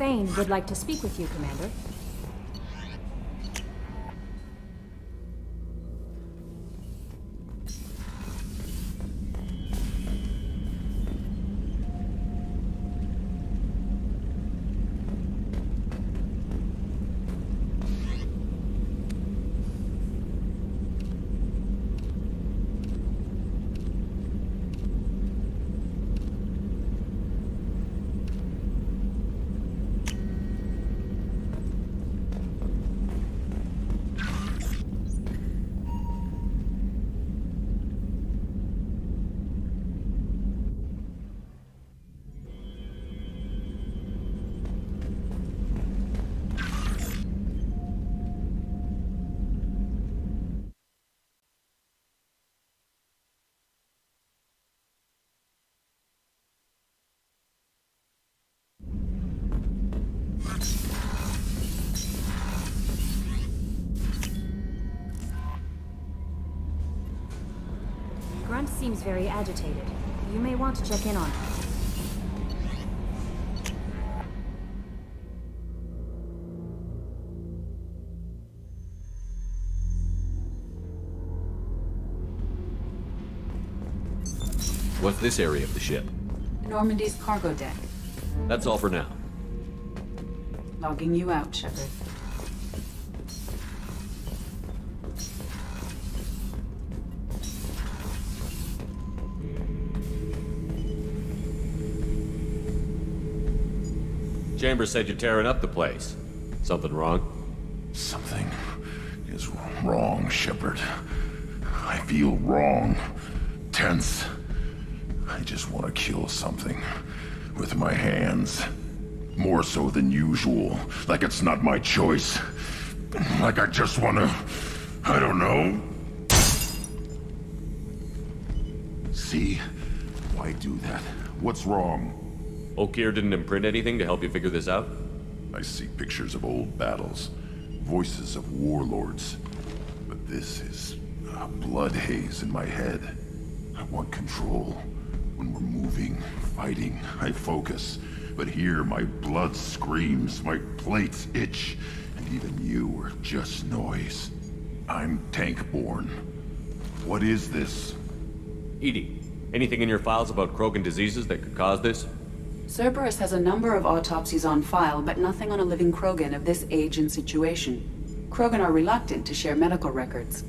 Fane would like to speak with you, Commander. Grunt seems very agitated. You may want to check in on him. What's this area of the ship? Normandy's cargo deck. That's all for now. Logging you out, Shepard. Chambers said you're tearing up the place. Something wrong? Something is wrong, Shepard. I feel wrong. Tense. I just want to kill something. With my hands. More so than usual. Like it's not my choice. Like I just want to... I don't know. See? Why do that? What's wrong? Okeer didn't imprint anything to help you figure this out? I see pictures of old battles. Voices of warlords. But this is a blood haze in my head. I want control. When we're moving, fighting, I focus. But here, my blood screams, my plates itch, and even you are just noise. I'm tank-born. What is this? EDI, anything in your files about Krogan diseases that could cause this? Cerberus has a number of autopsies on file, but nothing on a living Krogan of this age and situation. Krogan are reluctant to share medical records.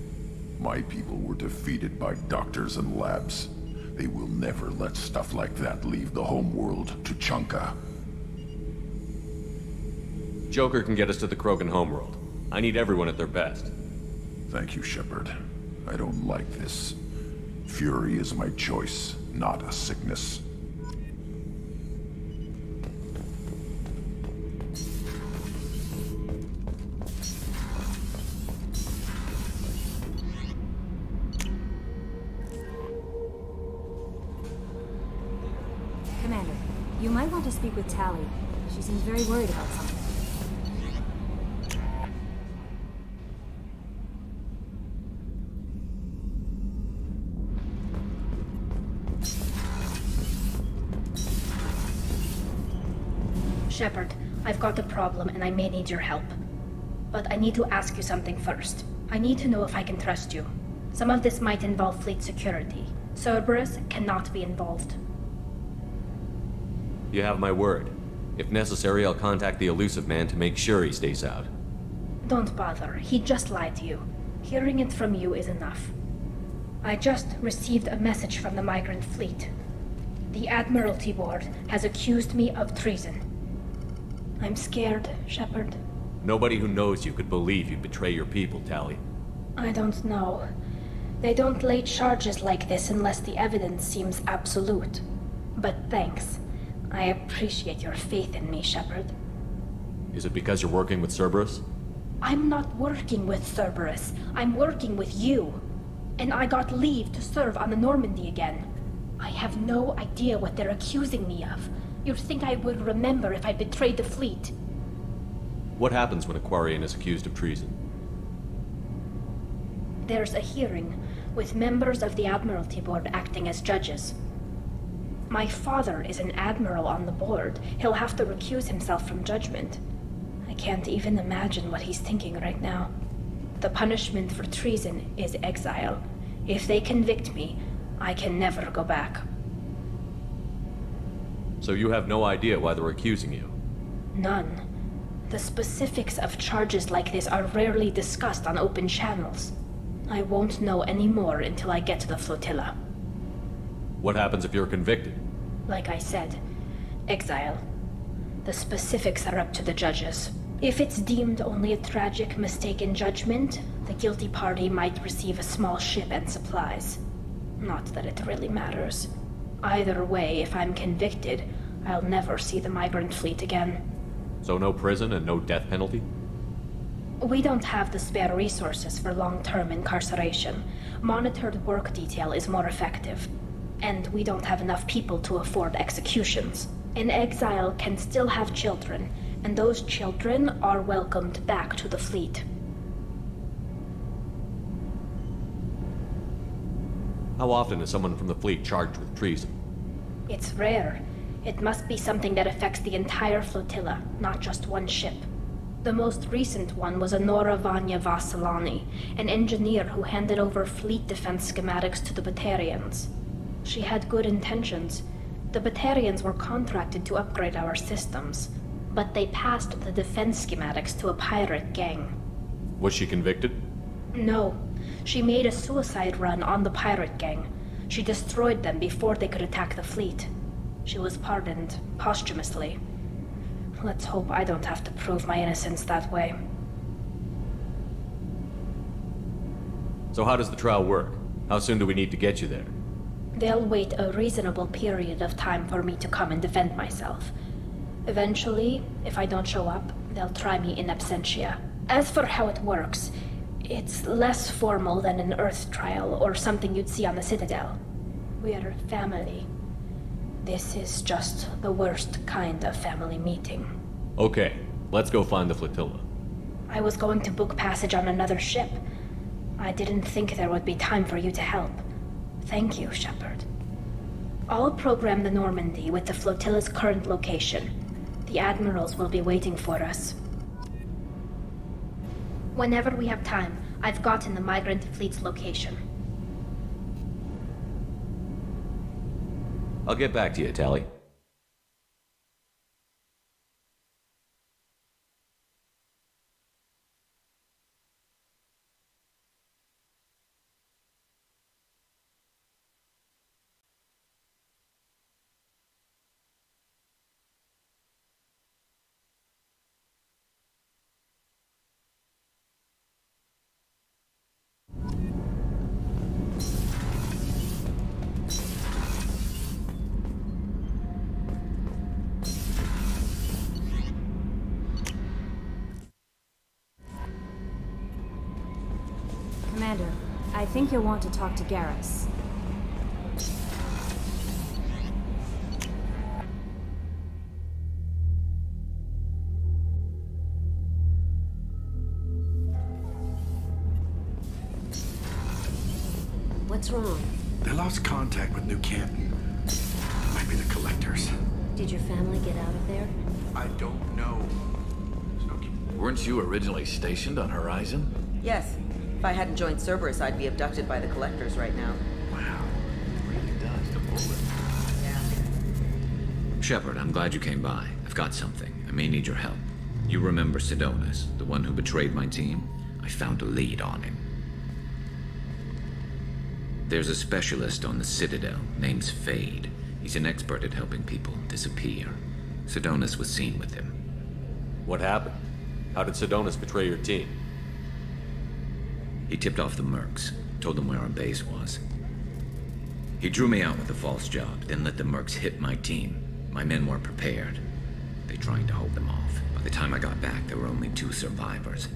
My people were defeated by doctors and labs. They will never let stuff like that leave the homeworld to Chunka. Joker can get us to the Krogan homeworld. I need everyone at their best. Thank you, Shepard. I don't like this. Fury is my choice, not a sickness. Commander, you might want to speak with Tali. She seems very worried about something. Shepard, I've got a problem and I may need your help. But I need to ask you something first. I need to know if I can trust you. Some of this might involve fleet security. Cerberus cannot be involved. You have my word. If necessary, I'll contact the elusive man to make sure he stays out. Don't bother. He just lied to you. Hearing it from you is enough. I just received a message from the migrant fleet. The Admiralty Board has accused me of treason. I'm scared, Shepard. Nobody who knows you could believe you'd betray your people, Tali. I don't know. They don't lay charges like this unless the evidence seems absolute. But thanks. I appreciate your faith in me, Shepard. Is it because you're working with Cerberus? I'm not working with Cerberus. I'm working with you. And I got leave to serve on the Normandy again. I have no idea what they're accusing me of. You'd think I would remember if I betrayed the fleet. What happens when a Quarian is accused of treason? There's a hearing, with members of the Admiralty Board acting as judges. My father is an admiral on the board. He'll have to recuse himself from judgment. I can't even imagine what he's thinking right now. The punishment for treason is exile. If they convict me, I can never go back. So you have no idea why they're accusing you? None. The specifics of charges like this are rarely discussed on open channels. I won't know any more until I get to the flotilla. What happens if you're convicted? Like I said, exile. The specifics are up to the judges. If it's deemed only a tragic mistake in judgment, the guilty party might receive a small ship and supplies. Not that it really matters. Either way, if I'm convicted, I'll never see the migrant fleet again. So no prison and no death penalty? We don't have the spare resources for long-term incarceration. Monitored work detail is more effective. And we don't have enough people to afford executions. An exile can still have children, and those children are welcomed back to the fleet. How often is someone from the fleet charged with treason? It's rare. It must be something that affects the entire flotilla, not just one ship. The most recent one was Anora Vanya Vasilani, an engineer who handed over fleet defense schematics to the Batarians. She had good intentions. The Batarians were contracted to upgrade our systems, but they passed the defense schematics to a pirate gang. Was she convicted? No. She made a suicide run on the pirate gang. She destroyed them before they could attack the fleet. She was pardoned posthumously. Let's hope I don't have to prove my innocence that way. So how does the trial work? How soon do we need to get you there? They'll wait a reasonable period of time for me to come and defend myself. Eventually, if I don't show up, they'll try me in absentia. As for how it works, it's less formal than an Earth trial or something you'd see on the Citadel. We're family. This is just the worst kind of family meeting. Okay, let's go find the flotilla. I was going to book passage on another ship. I didn't think there would be time for you to help. Thank you, Shepard. I'll program the Normandy with the flotilla's current location. The admirals will be waiting for us. Whenever we have time, I've gotten the migrant fleet's location. I'll get back to you, Tally. Commander, I think you'll want to talk to Garrus. What's wrong? They lost contact with New Canton. Might be the collectors. Did your family get out of there? I don't know. Weren't you originally stationed on Horizon? Yes. If I hadn't joined Cerberus, I'd be abducted by the collectors right now. Wow, it really does to pull it. Yeah. Shepard, I'm glad you came by. I've got something. I may need your help. You remember Sidonis, the one who betrayed my team? I found a lead on him. There's a specialist on the Citadel, name's Fade. He's an expert at helping people disappear. Sidonis was seen with him. What happened? How did Sidonis betray your team? He tipped off the mercs, told them where our base was. He drew me out with a false job, then let the mercs hit my team. My men weren't prepared. They tried to hold them off. By the time I got back, there were only 2 survivors.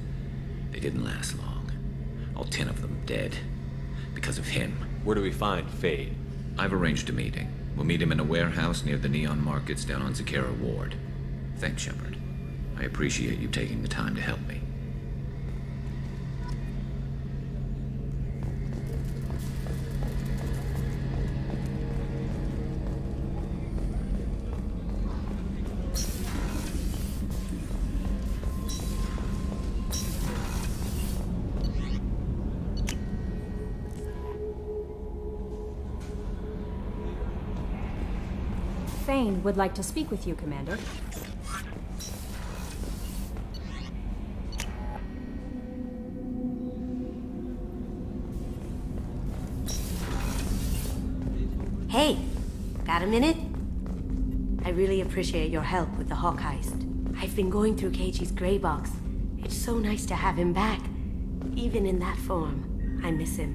They didn't last long. All 10 of them dead. Because of him. Where do we find Fade? I've arranged a meeting. We'll meet him in a warehouse near the Neon Markets down on Zakera Ward. Thanks, Shepard. I appreciate you taking the time to help me. Fane would like to speak with you, Commander. Hey, got a minute? I really appreciate your help with the Hawk heist. I've been going through Keiichi's gray box. It's so nice to have him back. Even in that form, I miss him.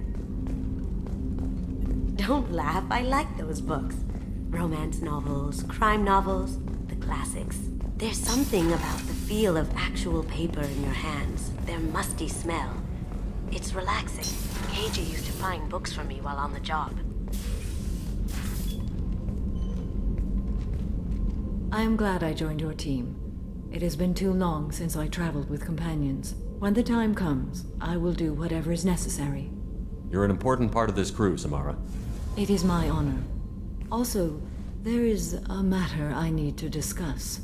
Don't laugh, I like those books. Romance novels, crime novels, the classics. There's something about the feel of actual paper in your hands, their musty smell. It's relaxing. Keiichi used to find books for me while on the job. I am glad I joined your team. It has been too long since I traveled with companions. When the time comes, I will do whatever is necessary. You're an important part of this crew, Samara. It is my honor. Also, there is a matter I need to discuss.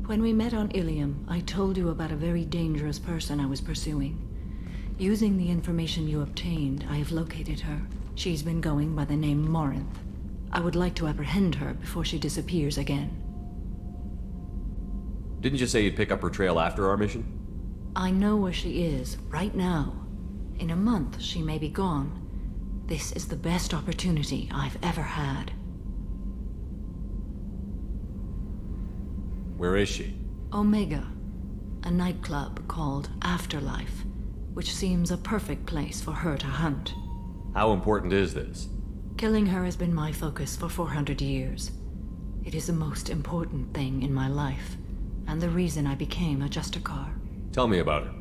When we met on Ilium, I told you about a very dangerous person I was pursuing. Using the information you obtained, I have located her. She's been going by the name Morinth. I would like to apprehend her before she disappears again. Didn't you say you'd pick up her trail after our mission? I know where she is, right now. In a month, she may be gone. This is the best opportunity I've ever had. Where is she? Omega, a nightclub called Afterlife, which seems a perfect place for her to hunt. How important is this? Killing her has been my focus for 400 years. It is the most important thing in my life, and the reason I became a Justicar. Tell me about her.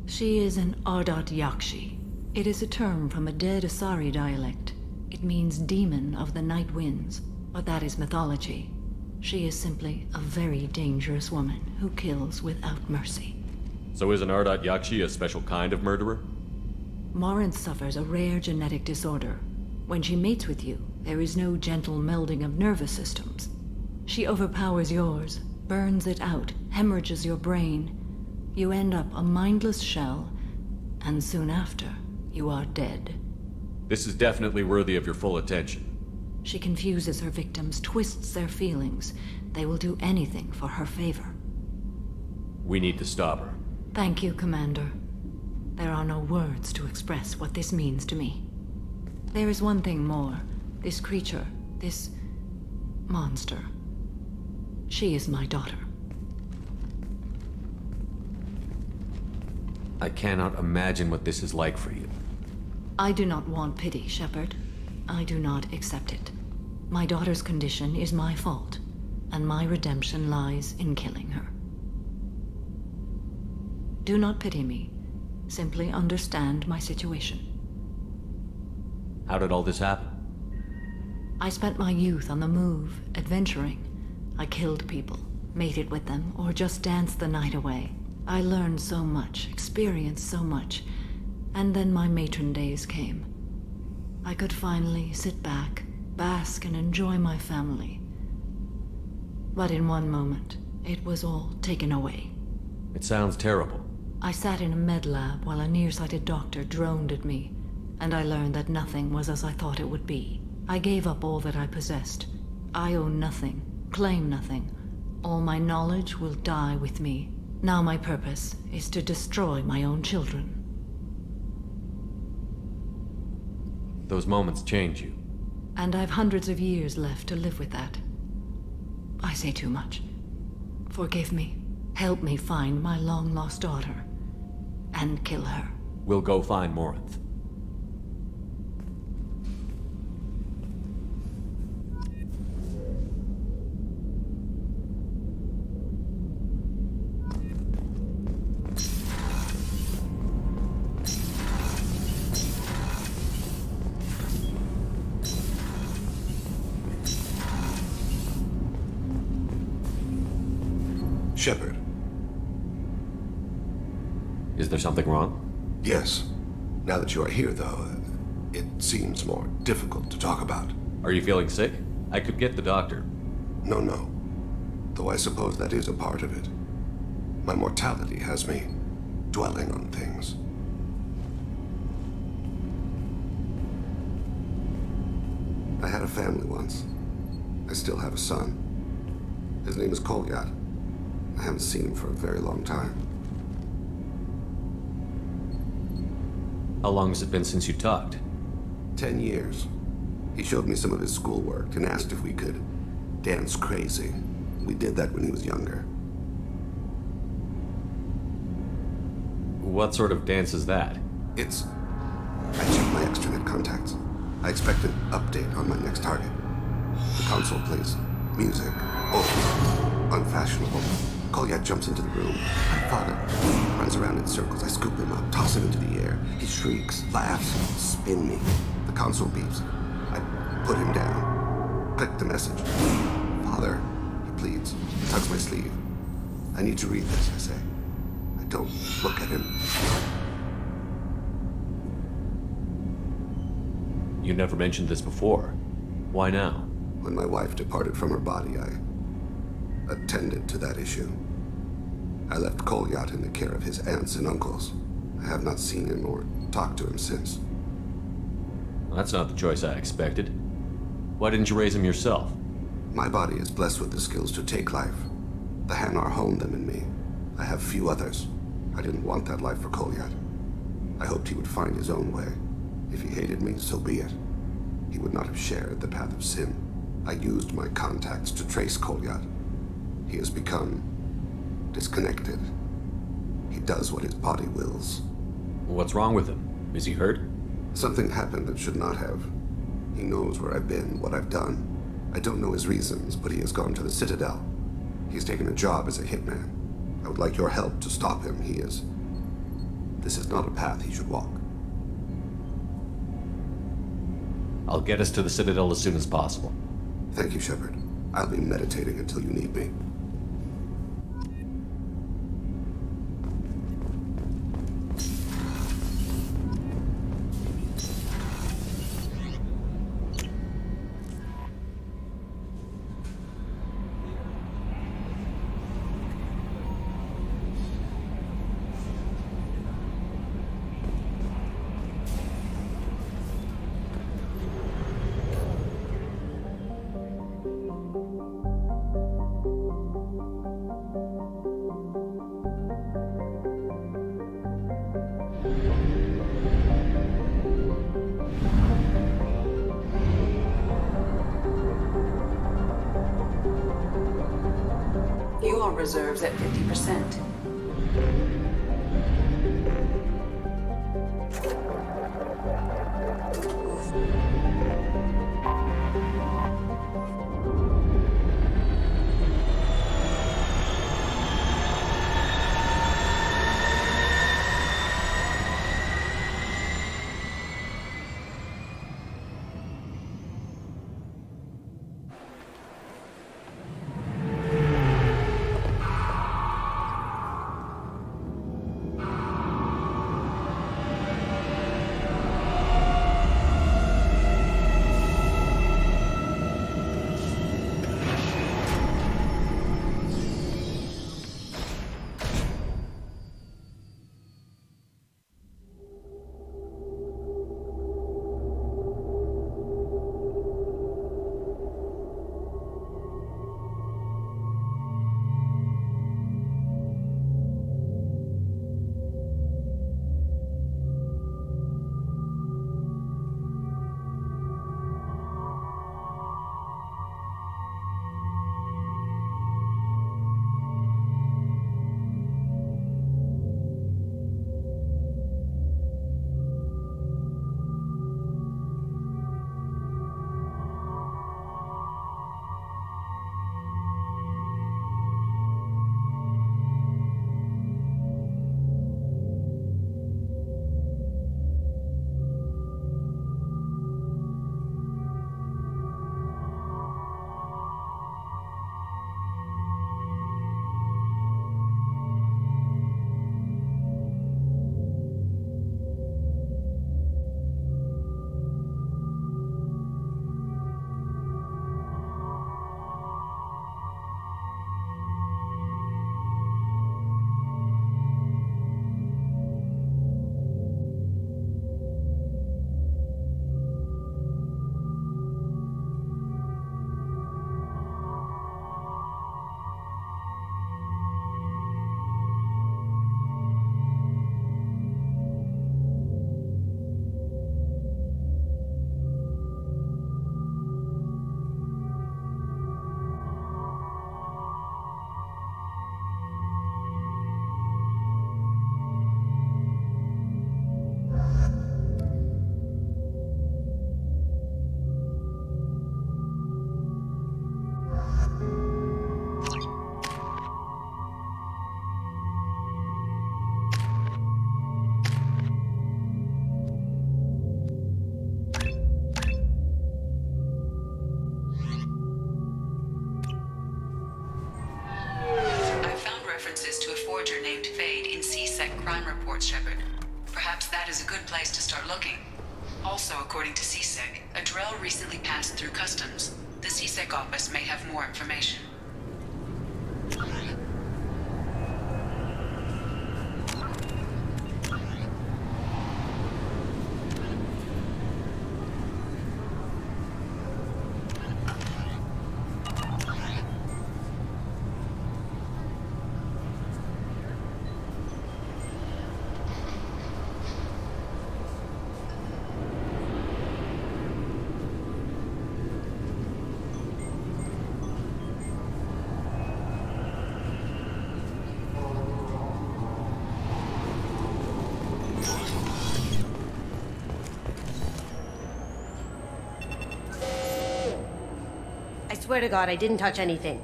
She is an Ardat Yakshi. It is a term from a dead Asari dialect. It means demon of the night winds, but that is mythology. She is simply a very dangerous woman who kills without mercy. So is an Ardat Yakshi a special kind of murderer? Morinth suffers a rare genetic disorder. When she mates with you, there is no gentle melding of nervous systems. She overpowers yours, burns it out, hemorrhages your brain. You end up a mindless shell, and soon after, you are dead. This is definitely worthy of your full attention. She confuses her victims, twists their feelings. They will do anything for her favor. We need to stop her. Thank you, Commander. There are no words to express what this means to me. There is one thing more. This creature, this monster. She is my daughter. I cannot imagine what this is like for you. I do not want pity, Shepard. I do not accept it. My daughter's condition is my fault, and my redemption lies in killing her. Do not pity me. Simply understand my situation. How did all this happen? I spent my youth on the move, adventuring. I killed people, mated with them, or just danced the night away. I learned so much, experienced so much, and then my matron days came. I could finally sit back, bask, and enjoy my family. But in one moment, it was all taken away. It sounds terrible. I sat in a med lab while a nearsighted doctor droned at me, and I learned that nothing was as I thought it would be. I gave up all that I possessed. I own nothing, claim nothing. All my knowledge will die with me. Now my purpose is to destroy my own children. Those moments change you. And I've hundreds of years left to live with that. I say too much. Forgive me. Help me find my long-lost daughter. And kill her. We'll go find Morinth. Shepard. Is there something wrong? Yes. Now that you are here, though, it seems more difficult to talk about. Are you feeling sick? I could get the doctor. No. Though I suppose that is a part of it. My mortality has me dwelling on things. I had a family once. I still have a son. His name is Kolyat. I haven't seen him for a very long time. How long has it been since you talked? 10 years. He showed me some of his schoolwork and asked if we could dance crazy. We did that when he was younger. What sort of dance is that? It's... I checked my extranet contacts. I expect an update on my next target. The console plays music. Oh, unfashionable. Kolyat jumps into the room. My father runs around in circles. I scoop him up, toss him into the air. He shrieks, laughs, spin me. The console beeps. I put him down. Click the message. Father, he pleads. He tugs my sleeve. I need to read this, I say. I don't look at him. You never mentioned this before. Why now? When my wife departed from her body, I attended to that issue. I left Kolyat in the care of his aunts and uncles. I have not seen him or talked to him since. Well, that's not the choice I expected. Why didn't you raise him yourself? My body is blessed with the skills to take life. The Hanar honed them in me. I have few others. I didn't want that life for Kolyat. I hoped he would find his own way. If he hated me, so be it. He would not have shared the path of sin. I used my contacts to trace Kolyat. He has become disconnected. He does what his body wills. What's wrong with him? Is he hurt? Something happened that should not have. He knows where I've been, what I've done. I don't know his reasons, but he has gone to the Citadel. He's taken a job as a hitman. I would like your help to stop him. This is not a path he should walk. I'll get us to the Citadel as soon as possible. Thank you, Shepard. I'll be meditating until you need me. Fuel reserves at 50%. forger named Fade in C-Sec crime reports, Shepard. Perhaps that is a good place to start looking. Also, according to C-Sec, a Drell recently passed through customs. The C-Sec office may have more information. I swear to God, I didn't touch anything.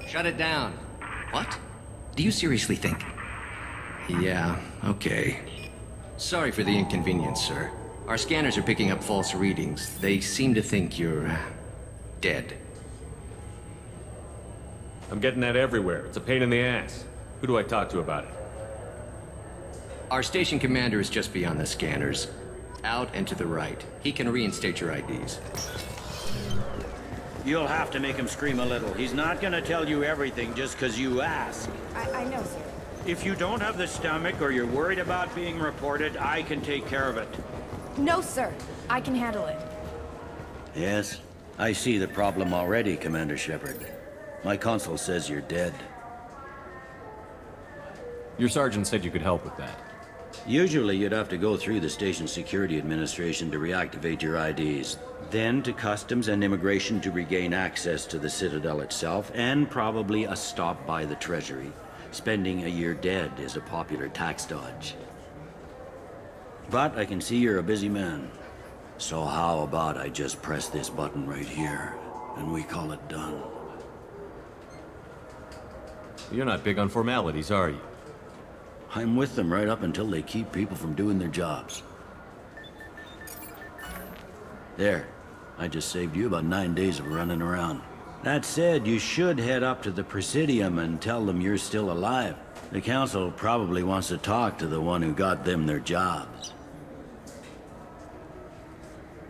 Shut it down. What? Do you seriously think? Yeah, okay. Sorry for the inconvenience, sir. Our scanners are picking up false readings. They seem to think you're dead. I'm getting that everywhere. It's a pain in the ass. Who do I talk to about it? Our station commander is just beyond the scanners. Out and to the right. He can reinstate your IDs. You'll have to make him scream a little. He's not gonna tell you everything just because you ask. I know, sir. If you don't have the stomach or you're worried about being reported, I can take care of it. No, sir. I can handle it. Yes? I see the problem already, Commander Shepard. My console says you're dead. Your sergeant said you could help with that. Usually you'd have to go through the Station Security Administration to reactivate your IDs, then to Customs and Immigration to regain access to the Citadel itself, and probably a stop by the Treasury. Spending a year dead is a popular tax dodge. But I can see you're a busy man. So how about I just press this button right here, and we call it done? You're not big on formalities, are you? I'm with them right up until they keep people from doing their jobs. There. I just saved you about 9 days of running around. That said, you should head up to the Presidium and tell them you're still alive. The Council probably wants to talk to the one who got them their jobs.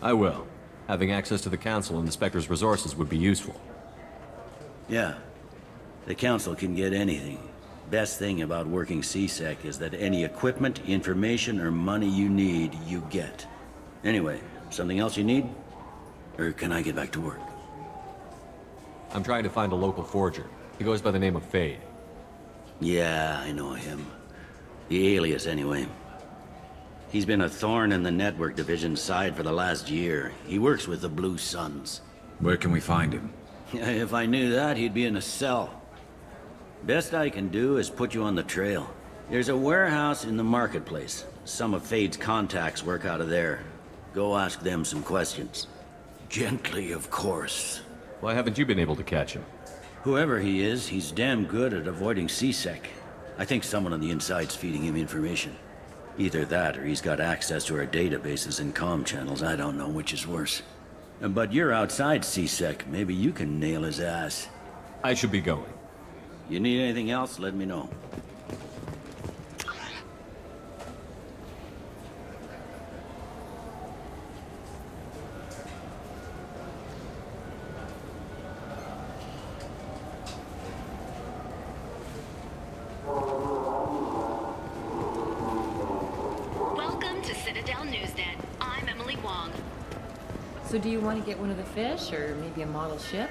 I will. Having access to the Council and the Spectre's resources would be useful. Yeah. The Council can get anything. Best thing about working C-Sec is that any equipment, information, or money you need, you get. Anyway, something else you need? Or can I get back to work? I'm trying to find a local forger. He goes by the name of Fade. Yeah, I know him. The alias, anyway. He's been a thorn in the network division's side for the last year. He works with the Blue Suns. Where can we find him? If I knew that, he'd be in a cell. Best I can do is put you on the trail. There's a warehouse in the marketplace. Some of Fade's contacts work out of there. Go ask them some questions. Gently, of course. Why haven't you been able to catch him? Whoever he is, he's damn good at avoiding C-Sec. I think someone on the inside's feeding him information. Either that, or he's got access to our databases and comm channels. I don't know which is worse. But you're outside C-Sec. Maybe you can nail his ass. I should be going. You need anything else, let me know. Welcome to Citadel Newsnet. I'm Emily Wong. So do you want to get one of the fish, or maybe a model ship?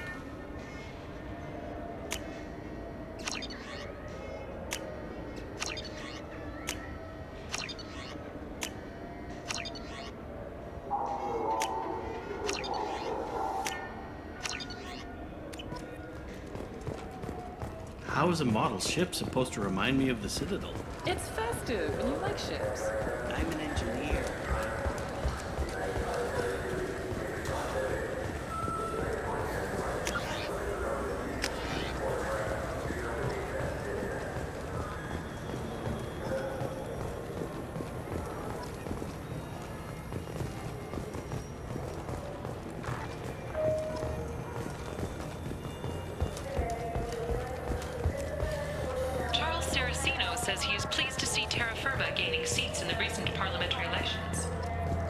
How is a model ship supposed to remind me of the Citadel? It's festive, and you like ships. I'm an engineer. says he is pleased to see Terra Firma gaining seats in the recent parliamentary elections.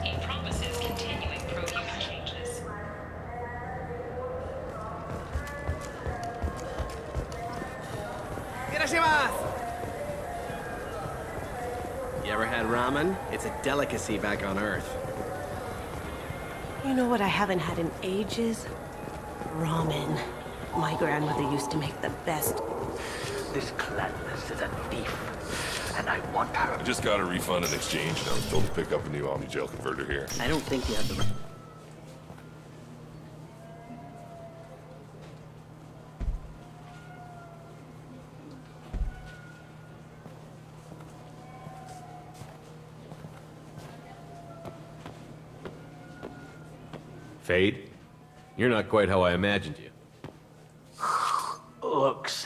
He promises continuing pro-human changes. You ever had ramen? It's a delicacy back on Earth. You know what I haven't had in ages? Ramen. My grandmother used to make the best. This Cladness is a thief, and I want her. I just got a refund in exchange, and I was told to pick up a new Omni-Gel converter here. I don't think you have the right. Fade? You're not quite how I imagined you. Looks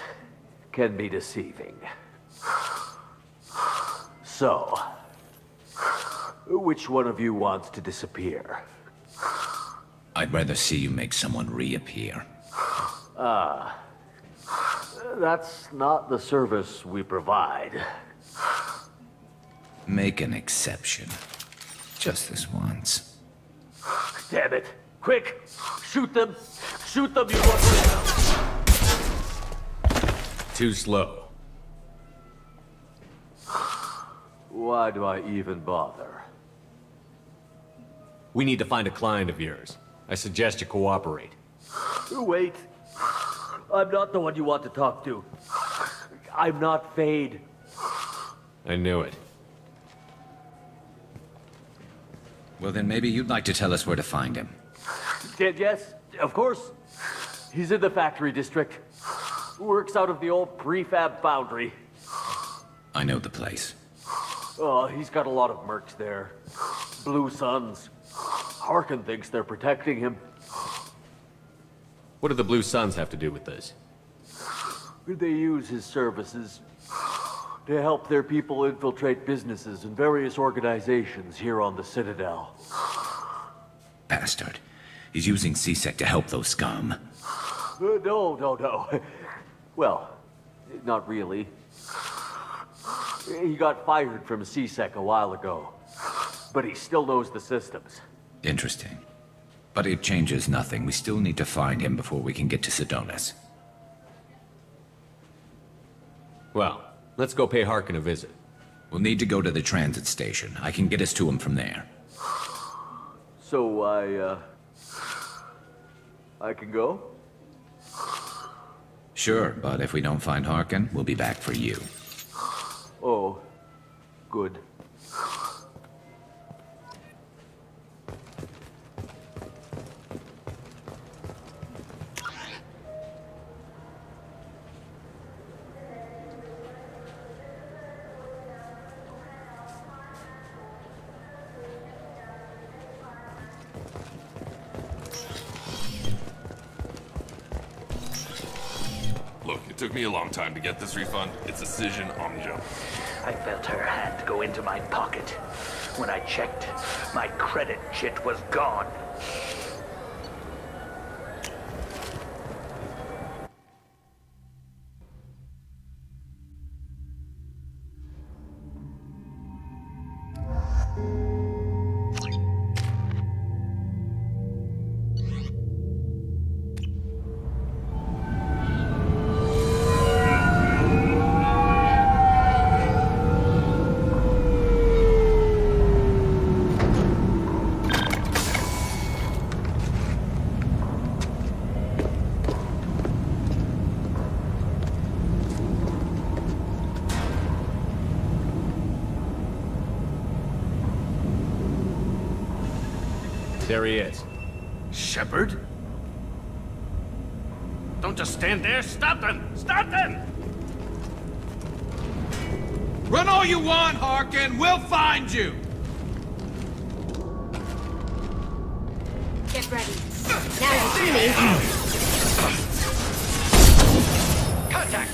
can be deceiving. So, which one of you wants to disappear? I'd rather see you make someone reappear. Ah, that's not the service we provide. Make an exception. Just this once. Damn it. Quick! Shoot them! Shoot them, you want Too slow. Why do I even bother? We need to find a client of yours. I suggest you cooperate. Wait. I'm not the one you want to talk to. I'm not Fade. I knew it. Well, then maybe you'd like to tell us where to find him. Yes, of course. He's in the factory district. Works out of the old prefab foundry. I know the place. Oh, he's got a lot of mercs there. Blue Suns. Harkin thinks they're protecting him. What do the Blue Suns have to do with this? They use his services to help their people infiltrate businesses and various organizations here on the Citadel. Bastard. He's using CSEC to help those scum. No. Well, not really. He got fired from CSEC a while ago, but he still knows the systems. Interesting. But it changes nothing. We still need to find him before we can get to Sedonis. Well, let's go pay Harkin a visit. We'll need to go to the transit station. I can get us to him from there. So I can go? Sure, but if we don't find Harkin, we'll be back for you. Oh, good. It took me a long time to get this refund. It's Decision Omni-Gel. I felt her hand go into my pocket. When I checked, my credit chit was gone. There he is. Shepard? Don't just stand there. Stop them! Stop them! Run all you want, Harkin. We'll find you. Get ready. Now you see me. Contact!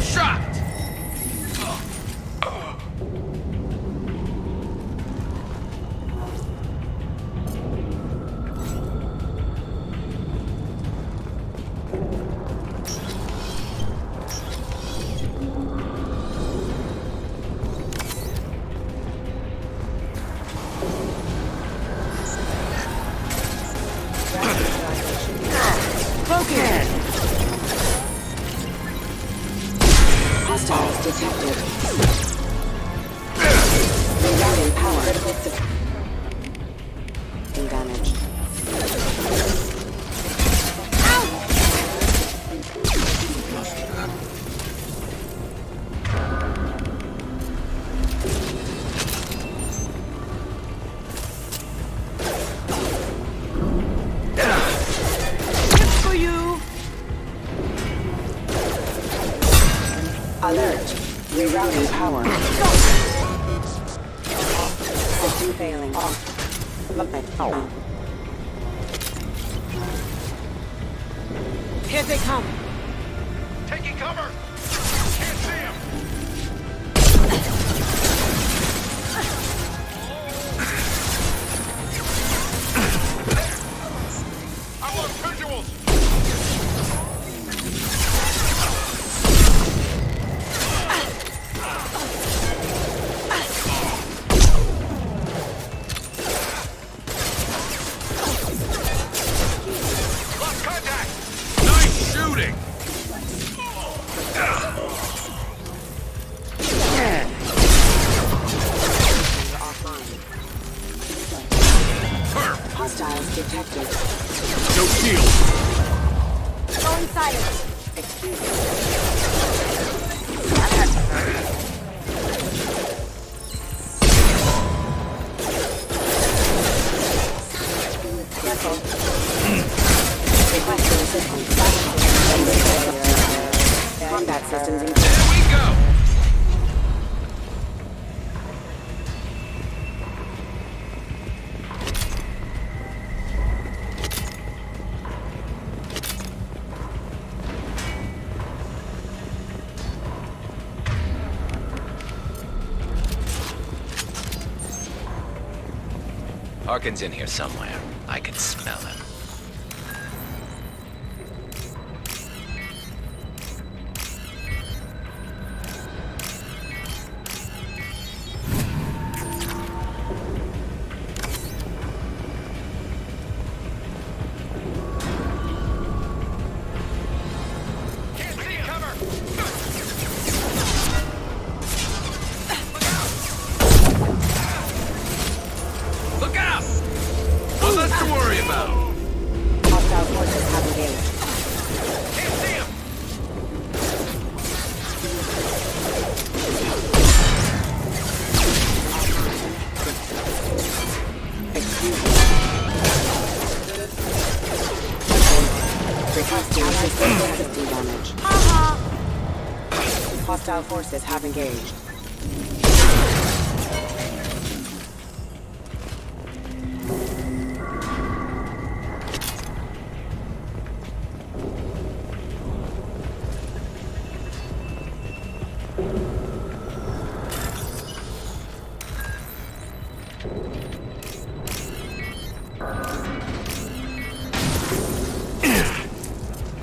Shot! detected. Rerouting power. Damage. Alert. Rerouting power. System failing. Here they come. Taking cover! Can't see him! I want visuals! Lost contact! Nice shooting! Hostiles detected. No shield! Going silent. Excuse me. Careful. Requesting assistance. Combat systems in. There we go! Harkin's in here somewhere. I can smell him. Can't see cover! Look out! Well, less to worry about. Hostile forces have engaged. Can't see him! Excuse me. Requesting assistance. System damage. Hostile forces have engaged.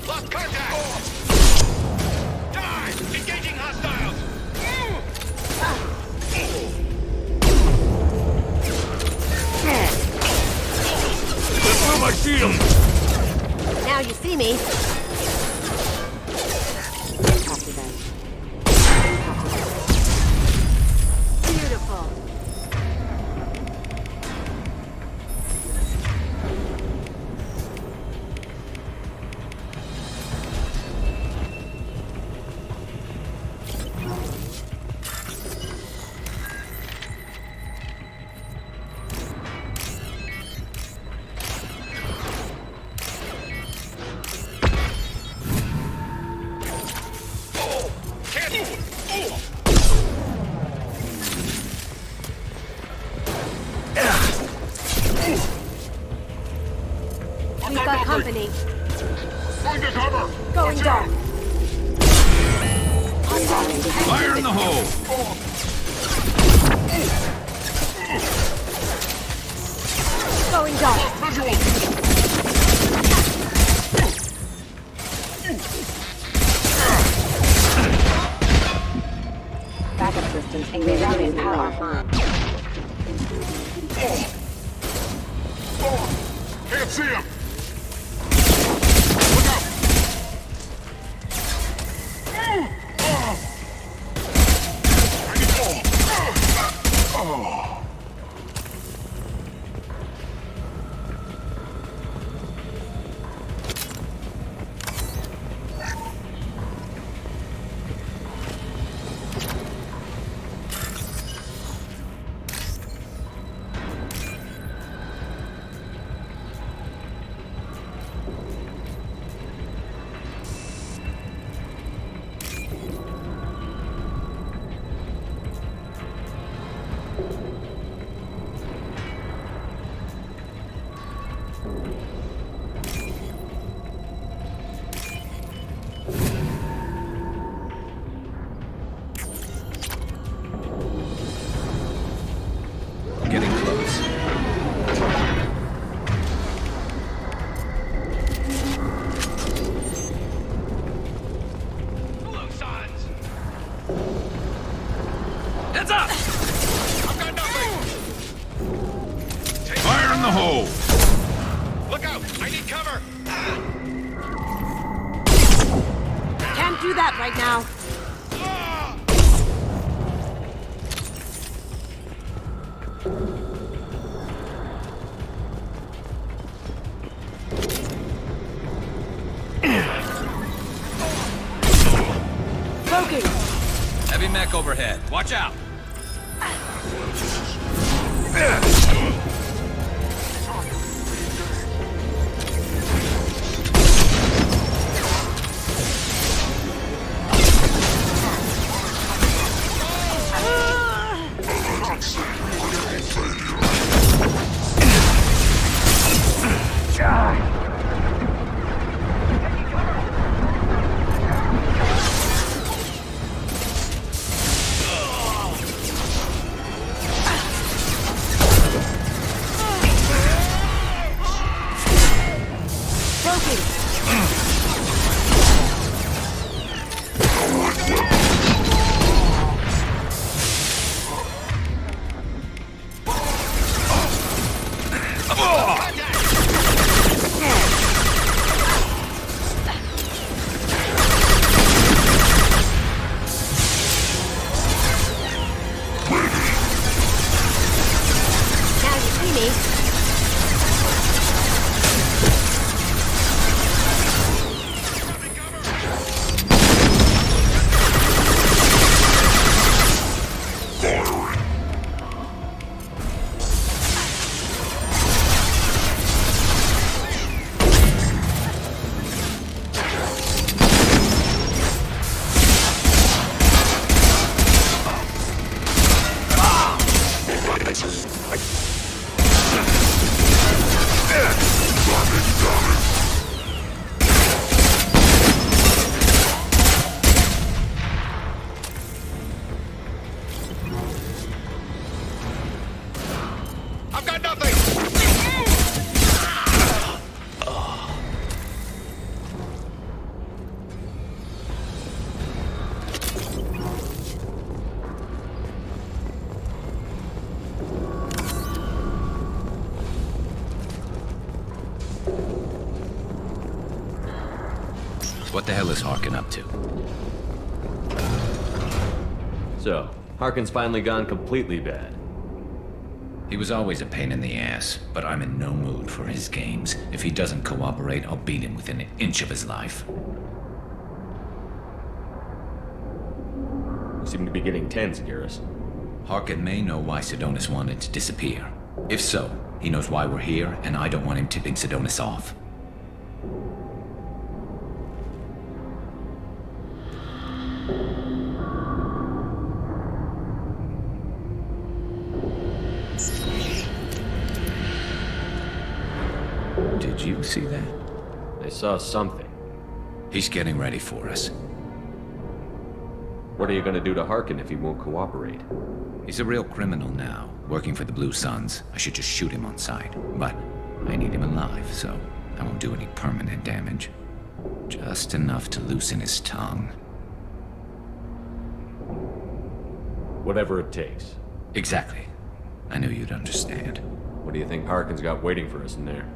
Lost contact! Die! Engaging hostiles! Let's move my shield! Now you see me. Copy that. Beautiful. We've got company. Going to cover! Going dark. Fire in the hole! Going dark. Backup systems rerouting power. Can't see him! Look out! Getting close. Hello, sons. Heads up! I've got nothing. Fire in the hole! Look out! I need cover. Can't do that right now. Smoking! Heavy mech overhead. Watch out! I've got nothing! What the hell is Harkin up to? So, Harkin's finally gone completely bad. He was always a pain in the ass, but I'm in no mood for his games. If he doesn't cooperate, I'll beat him within an inch of his life. You seem to be getting tense, Garrus. Harkin may know why Sidonis wanted to disappear. If so, he knows why we're here, and I don't want him tipping Sidonis off. Did you see that? I saw something. He's getting ready for us. What are you gonna do to Harkin if he won't cooperate? He's a real criminal now, working for the Blue Suns. I should just shoot him on sight. But I need him alive, so I won't do any permanent damage. Just enough to loosen his tongue. Whatever it takes. Exactly. I knew you'd understand. What do you think Harkin's got waiting for us in there?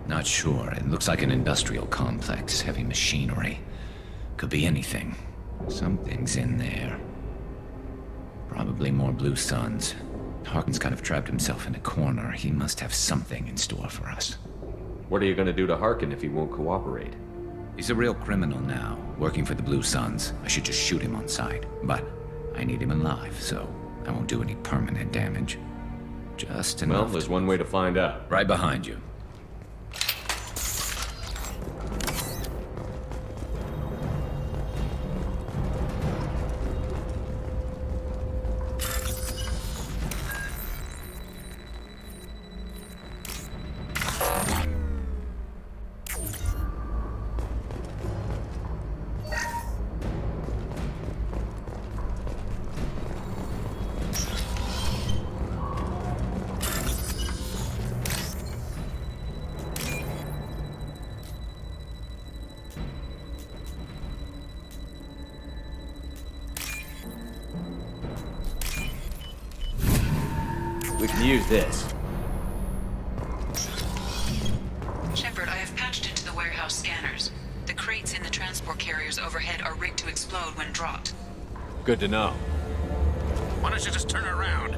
Not sure. It looks like an industrial complex, heavy machinery. Could be anything. Something's in there. Probably more Blue Suns. Harkin's kind of trapped himself in a corner. He must have something in store for us. What are you gonna do to Harkin if he won't cooperate? He's a real criminal now, working for the Blue Suns. I should just shoot him on sight. But I need him alive, so I won't do any permanent damage. Just enough. Well, there's one way to find out. Right behind you. We can use this. Shepard, I have patched into the warehouse scanners. The crates in the transport carriers overhead are rigged to explode when dropped. Good to know. Why don't you just turn around?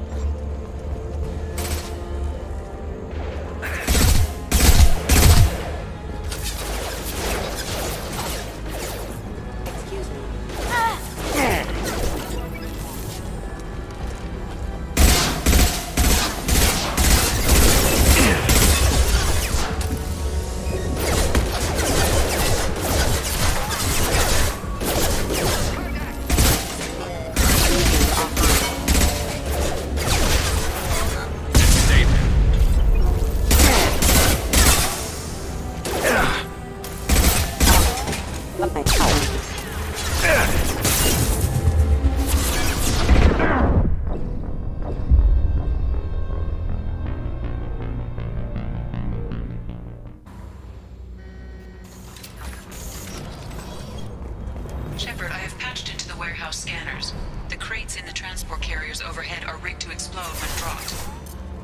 Shepard, I have patched into the warehouse scanners. The crates in the transport carriers overhead are rigged to explode when dropped.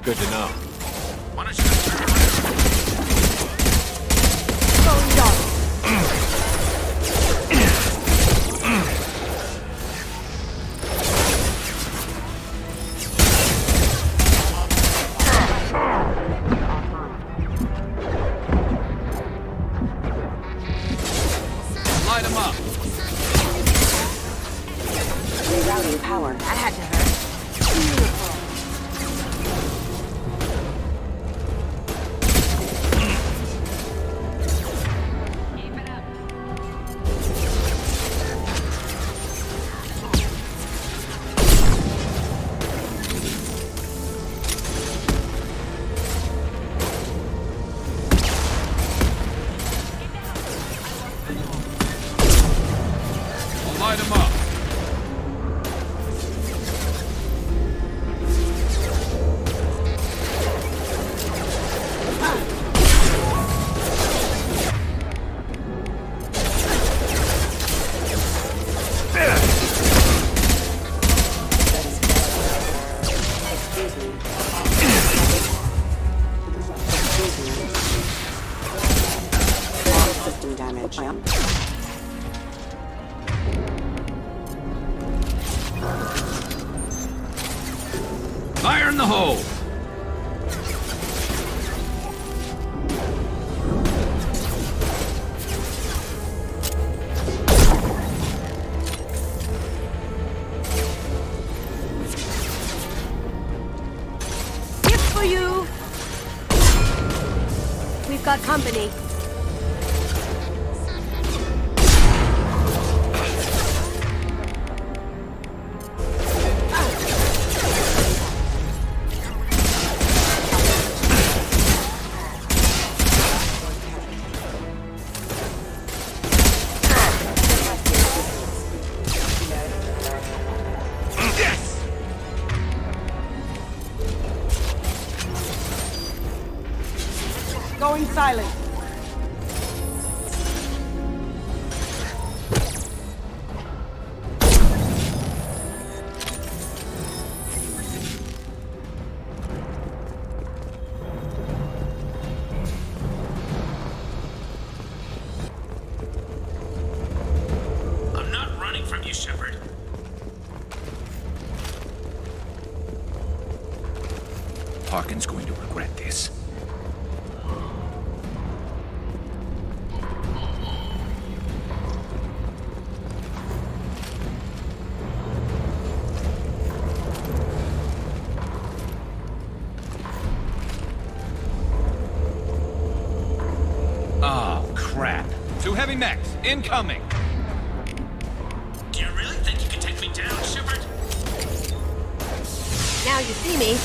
Good to know. Why don't you just turn around? Light him up. Rerouting power. That had to hurt. Beautiful. Light him up. System damage. Fire in the hole. Gift for you. We've got company. Going silent. I'm not running from you, Shepard. Harkin's going to regret this. Oh, crap. 2 heavy mechs, incoming! Do you really think you can take me down, Shepard? Now you see me.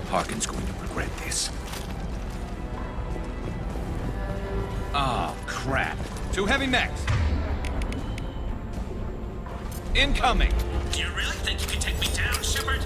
Harkin's going to regret this. Oh, crap. 2 heavy mechs. Incoming. Do you really think you can take me down, Shepard?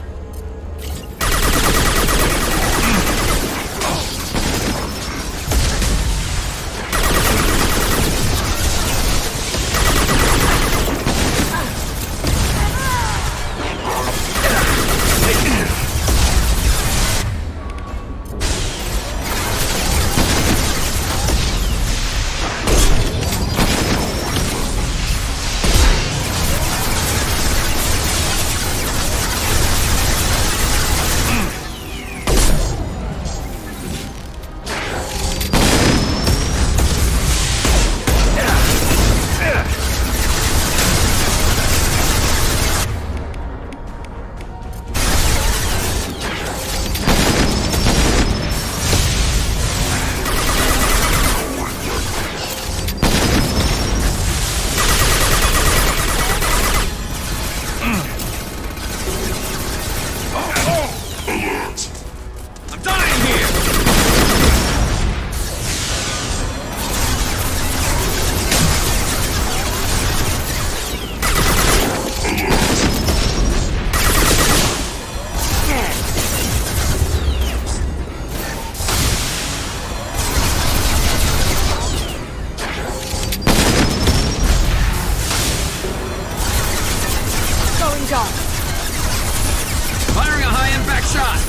Firing a high-impact shot!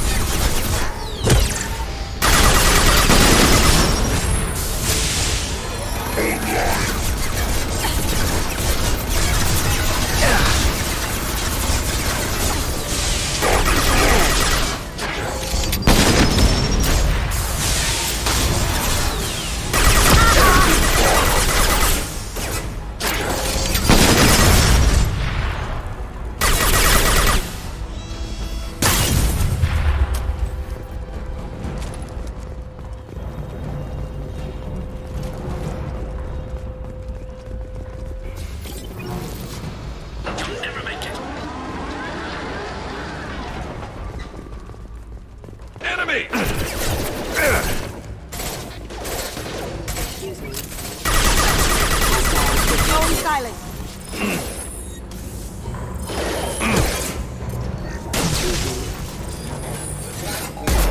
Be silent.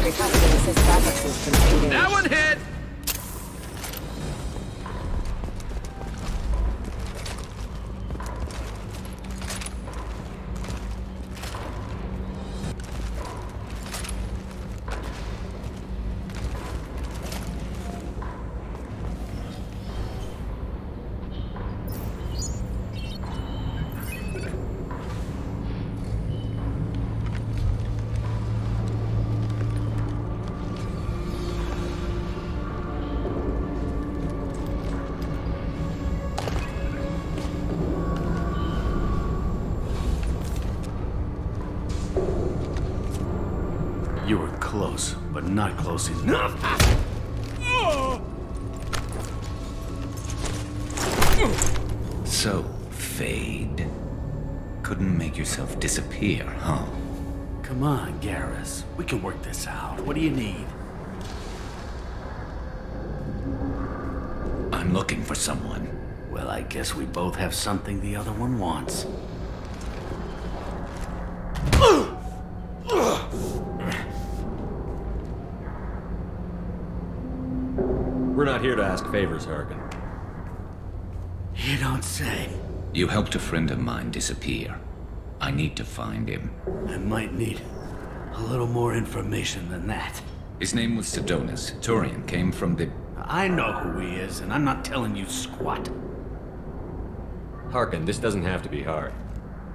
Recovering assist backup system engaged. That one hit! You were close, but not close enough. So, Fade. Couldn't make yourself disappear, huh? Come on, Garrus. We can work this out. What do you need? I'm looking for someone. Well, I guess we both have something the other one wants. We're not here to ask favors, Harkin. You don't say. You helped a friend of mine disappear. I need to find him. I might need a little more information than that. His name was Sidonis. Turian came from the... I know who he is, and I'm not telling you squat. Harkin, this doesn't have to be hard.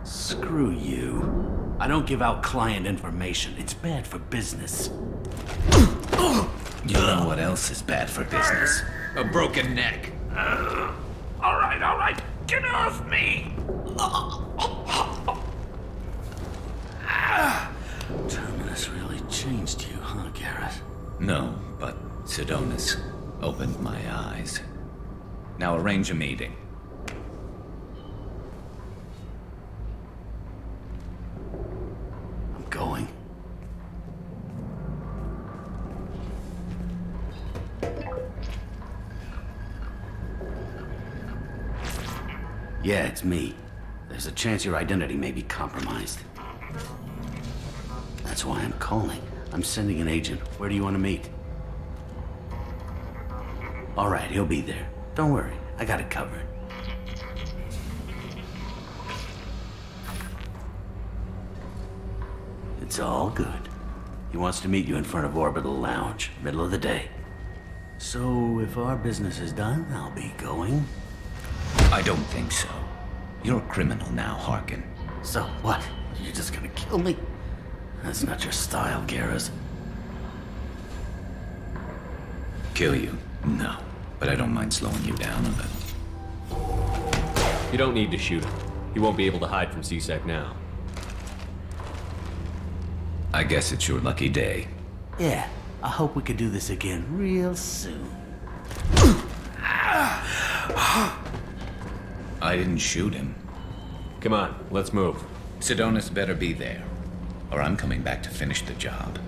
Screw you. I don't give out client information. It's bad for business. You know what else is bad for business? A broken neck. All right. Get off me! Terminus really changed you, huh, Garrett? No, but Sidonis opened my eyes. Now arrange a meeting. I'm going. Yeah, it's me. There's a chance your identity may be compromised. That's why I'm calling. I'm sending an agent. Where do you want to meet? All right, he'll be there. Don't worry, I got it covered. It's all good. He wants to meet you in front of Orbital Lounge, middle of the day. So, if our business is done, I'll be going. I don't think so. You're a criminal now, Harkin. So what? You're just gonna kill me? That's not your style, Garrus. Kill you? No. But I don't mind slowing you down a little. You don't need to shoot him. He won't be able to hide from C-Sec now. I guess it's your lucky day. Yeah, I hope we could do this again real soon. I didn't shoot him. Come on, let's move. Sidonis better be there, or I'm coming back to finish the job.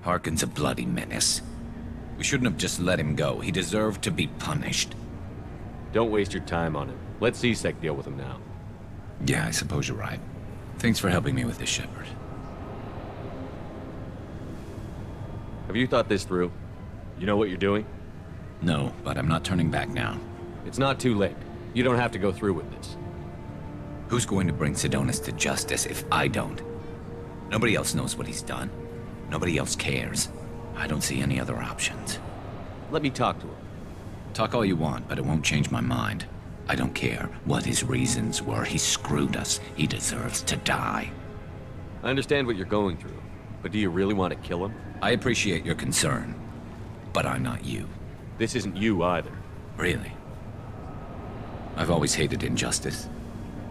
Harkin's a bloody menace. We shouldn't have just let him go. He deserved to be punished. Don't waste your time on him. Let C-Sec deal with him now. Yeah, I suppose you're right. Thanks for helping me with this, Shepard. Have you thought this through? You know what you're doing? No, but I'm not turning back now. It's not too late. You don't have to go through with this. Who's going to bring Sidonis to justice if I don't? Nobody else knows what he's done. Nobody else cares. I don't see any other options. Let me talk to him. Talk all you want, but it won't change my mind. I don't care what his reasons were. He screwed us. He deserves to die. I understand what you're going through, but do you really want to kill him? I appreciate your concern, but I'm not you. This isn't you either. Really? I've always hated injustice.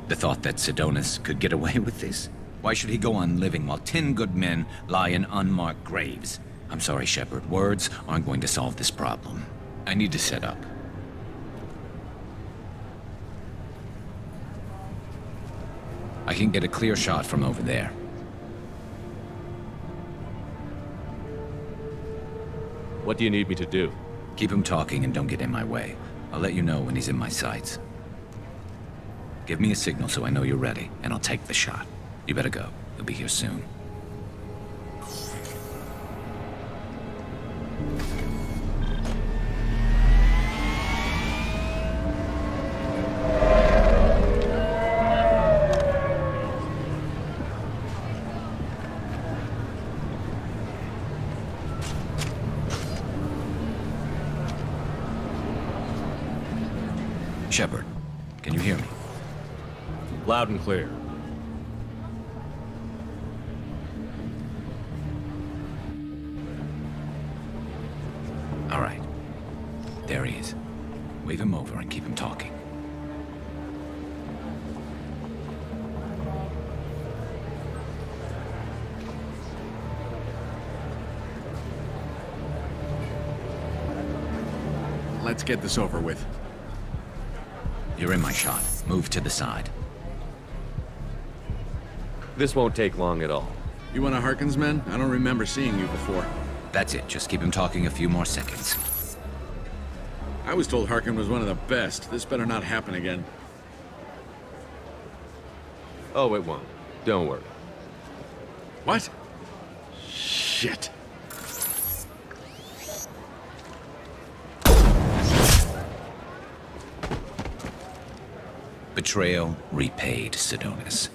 The thought that Sidonis could get away with this? Why should he go on living while 10 good men lie in unmarked graves? I'm sorry, Shepard. Words aren't going to solve this problem. I need to set up. I can get a clear shot from over there. What do you need me to do? Keep him talking and don't get in my way. I'll let you know when he's in my sights. Give me a signal so I know you're ready, and I'll take the shot. You better go. He'll be here soon. Shepard, can you hear me? Loud and clear. All right. There he is. Wave him over and keep him talking. Let's get this over with. You're in my shot. Move to the side. This won't take long at all. You one of Harkin's men? I don't remember seeing you before. That's it. Just keep him talking a few more seconds. I was told Harkin was one of the best. This better not happen again. Oh, it won't. Don't worry. What? Shit. Betrayal repaid, Sidonis.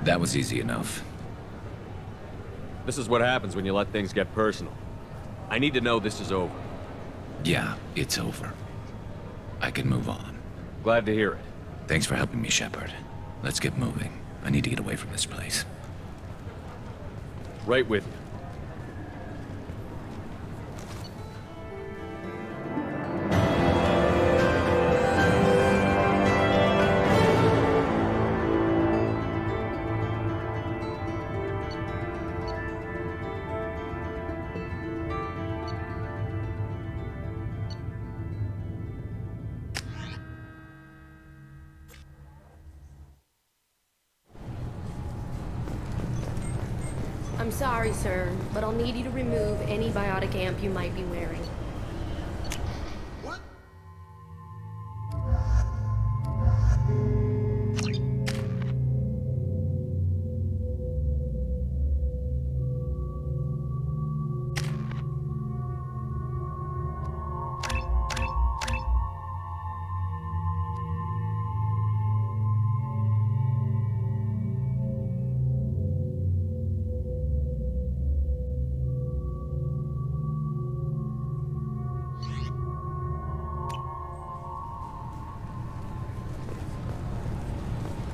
That was easy enough. This is what happens when you let things get personal. I need to know this is over. Yeah, it's over. I can move on. Glad to hear it. Thanks for helping me, Shepard. Let's get moving. I need to get away from this place. Right with you. I'm sorry, sir, but I'll need you to remove any biotic amp you might be wearing.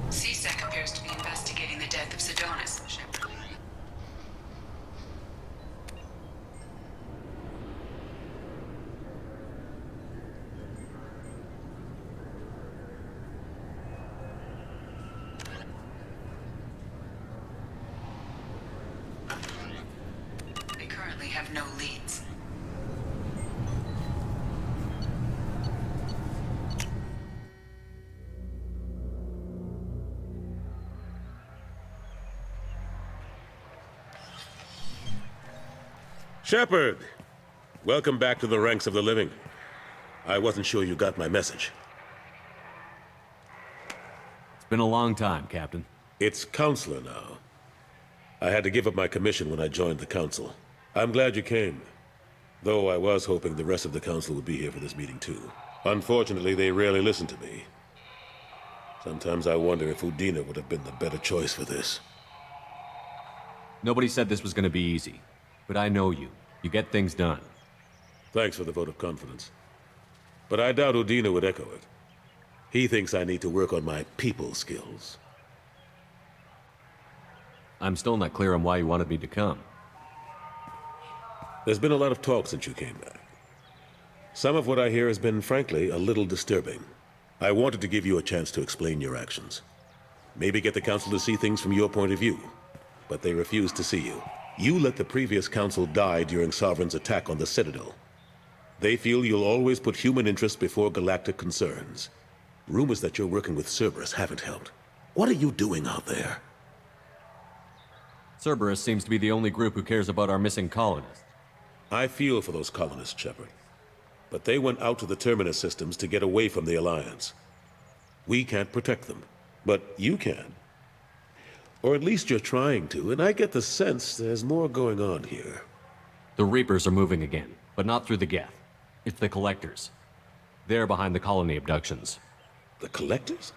CSEC appears to be investigating the death of Sidonis, Shepard. They currently have no leads. Shepard! Welcome back to the ranks of the living. I wasn't sure you got my message. It's been a long time, Captain. It's Counselor now. I had to give up my commission when I joined the Council. I'm glad you came. Though I was hoping the rest of the Council would be here for this meeting too. Unfortunately, they rarely listen to me. Sometimes I wonder if Udina would have been the better choice for this. Nobody said this was going to be easy. But I know you. You get things done. Thanks for the vote of confidence. But I doubt Udina would echo it. He thinks I need to work on my people skills. I'm still not clear on why you wanted me to come. There's been a lot of talk since you came back. Some of what I hear has been, frankly, a little disturbing. I wanted to give you a chance to explain your actions. Maybe get the Council to see things from your point of view. But they refused to see you. You let the previous Council die during Sovereign's attack on the Citadel. They feel you'll always put human interests before galactic concerns. Rumors that you're working with Cerberus haven't helped. What are you doing out there? Cerberus seems to be the only group who cares about our missing colonists. I feel for those colonists, Shepard. But they went out to the Terminus systems to get away from the Alliance. We can't protect them, but you can. Or at least you're trying to, and I get the sense there's more going on here. The Reapers are moving again, but not through the Geth. It's the Collectors. They're behind the colony abductions. The Collectors?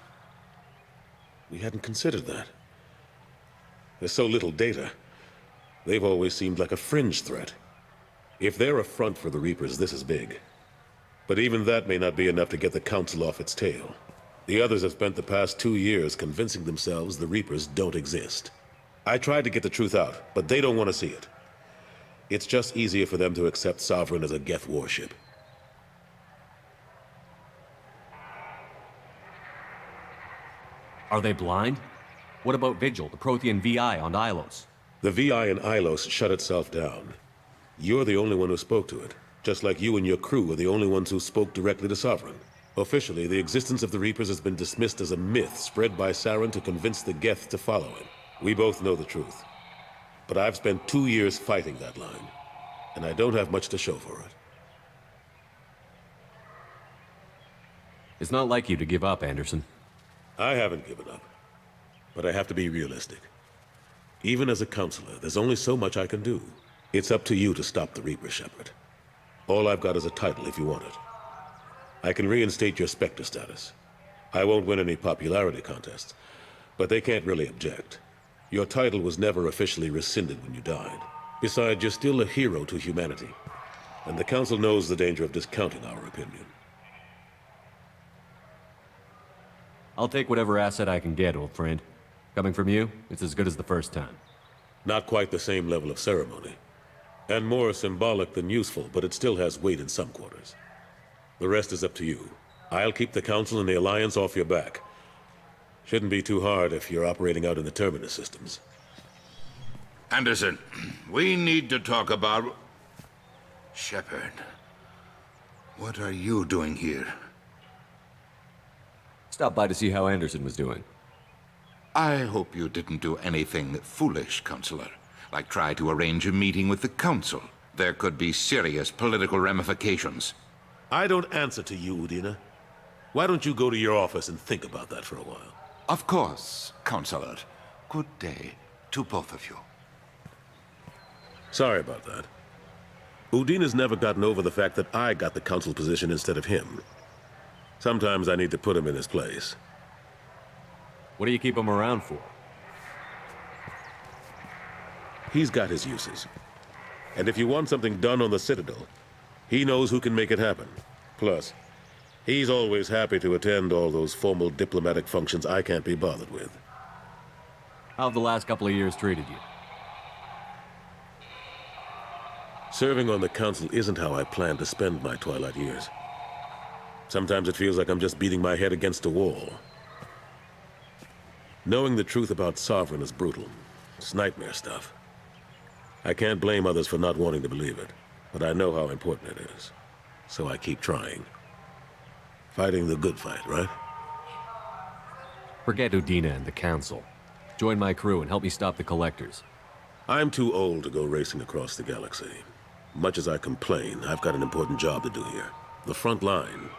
We hadn't considered that. There's so little data. They've always seemed like a fringe threat. If they're a front for the Reapers, this is big. But even that may not be enough to get the Council off its tail. The others have spent the past 2 years convincing themselves the Reapers don't exist. I tried to get the truth out, but they don't want to see it. It's just easier for them to accept Sovereign as a Geth warship. Are they blind? What about Vigil, the Prothean VI on Ilos? The VI in Ilos shut itself down. You're the only one who spoke to it, just like you and your crew are the only ones who spoke directly to Sovereign. Officially, the existence of the Reapers has been dismissed as a myth spread by Saren to convince the Geth to follow him. We both know the truth. But I've spent 2 years fighting that line, and I don't have much to show for it. It's not like you to give up, Anderson. I haven't given up, but I have to be realistic. Even as a counselor, there's only so much I can do. It's up to you to stop the Reaper, Shepard. All I've got is a title if you want it. I can reinstate your Spectre status. I won't win any popularity contests, but they can't really object. Your title was never officially rescinded when you died. Besides, you're still a hero to humanity, and the Council knows the danger of discounting our opinion. I'll take whatever asset I can get, old friend. Coming from you, it's as good as the first time. Not quite the same level of ceremony, and more symbolic than useful, but it still has weight in some quarters. The rest is up to you. I'll keep the Council and the Alliance off your back. Shouldn't be too hard if you're operating out in the Terminus systems. Anderson, we need to talk about... Shepard, what are you doing here? Stopped by to see how Anderson was doing. I hope you didn't do anything foolish, Counselor. Like try to arrange a meeting with the Council. There could be serious political ramifications. I don't answer to you, Udina. Why don't you go to your office and think about that for a while? Of course, Counselor. Good day to both of you. Sorry about that. Udina's never gotten over the fact that I got the Council position instead of him. Sometimes I need to put him in his place. What do you keep him around for? He's got his uses. And if you want something done on the Citadel, he knows who can make it happen. Plus, he's always happy to attend all those formal diplomatic functions I can't be bothered with. How have the last couple of years treated you? Serving on the Council isn't how I plan to spend my twilight years. Sometimes it feels like I'm just beating my head against a wall. Knowing the truth about Sovereign is brutal. It's nightmare stuff. I can't blame others for not wanting to believe it, but I know how important it is. So I keep trying. Fighting the good fight, right? Forget Udina and the Council. Join my crew and help me stop the Collectors. I'm too old to go racing across the galaxy. Much as I complain, I've got an important job to do here. The front line.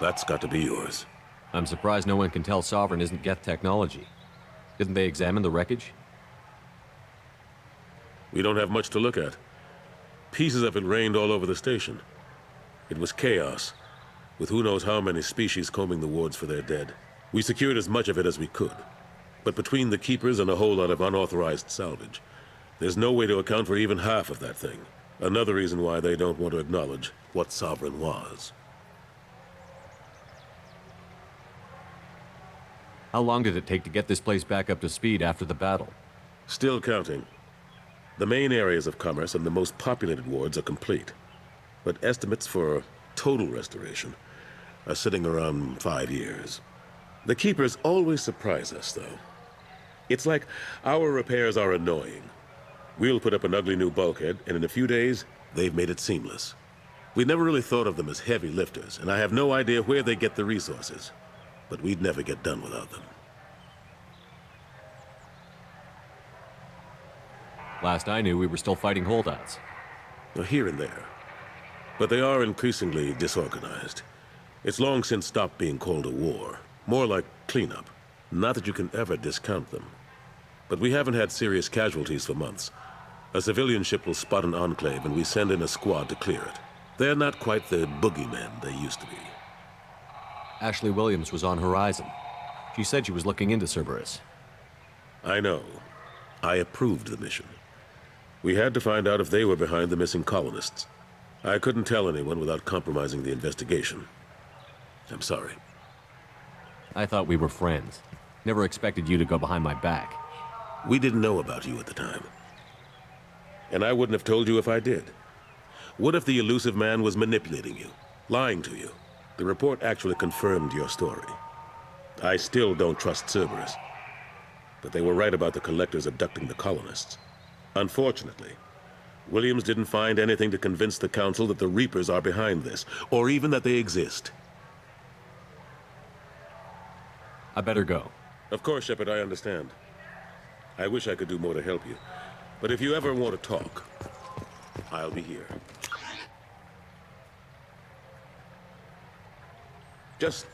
That's got to be yours. I'm surprised no one can tell Sovereign isn't Geth technology. Didn't they examine the wreckage? We don't have much to look at. Pieces of it rained all over the station. It was chaos, with who knows how many species combing the wards for their dead. We secured as much of it as we could. But between the Keepers and a whole lot of unauthorized salvage, there's no way to account for even half of that thing. Another reason why they don't want to acknowledge what Sovereign was. How long did it take to get this place back up to speed after the battle? Still counting. The main areas of commerce and the most populated wards are complete. But estimates for total restoration are sitting around 5 years. The Keepers always surprise us, though. It's like our repairs are annoying. We'll put up an ugly new bulkhead, and in a few days, they've made it seamless. We never really thought of them as heavy lifters, and I have no idea where they get the resources. But we'd never get done without them. Last I knew, we were still fighting holdouts. Well, here and there. But they are increasingly disorganized. It's long since stopped being called a war. More like cleanup. Not that you can ever discount them. But we haven't had serious casualties for months. A civilian ship will spot an enclave and we send in a squad to clear it. They're not quite the boogeymen they used to be. Ashley Williams was on Horizon. She said she was looking into Cerberus. I know. I approved the mission. We had to find out if they were behind the missing colonists. I couldn't tell anyone without compromising the investigation. I'm sorry. I thought we were friends. Never expected you to go behind my back. We didn't know about you at the time. And I wouldn't have told you if I did. What if the elusive man was manipulating you, lying to you? The report actually confirmed your story. I still don't trust Cerberus. But they were right about the collectors abducting the colonists. Unfortunately, Williams didn't find anything to convince the Council that the Reapers are behind this, or even that they exist. I better go. Of course, Shepard, I understand. I wish I could do more to help you. But if you ever want to talk, I'll be here. Just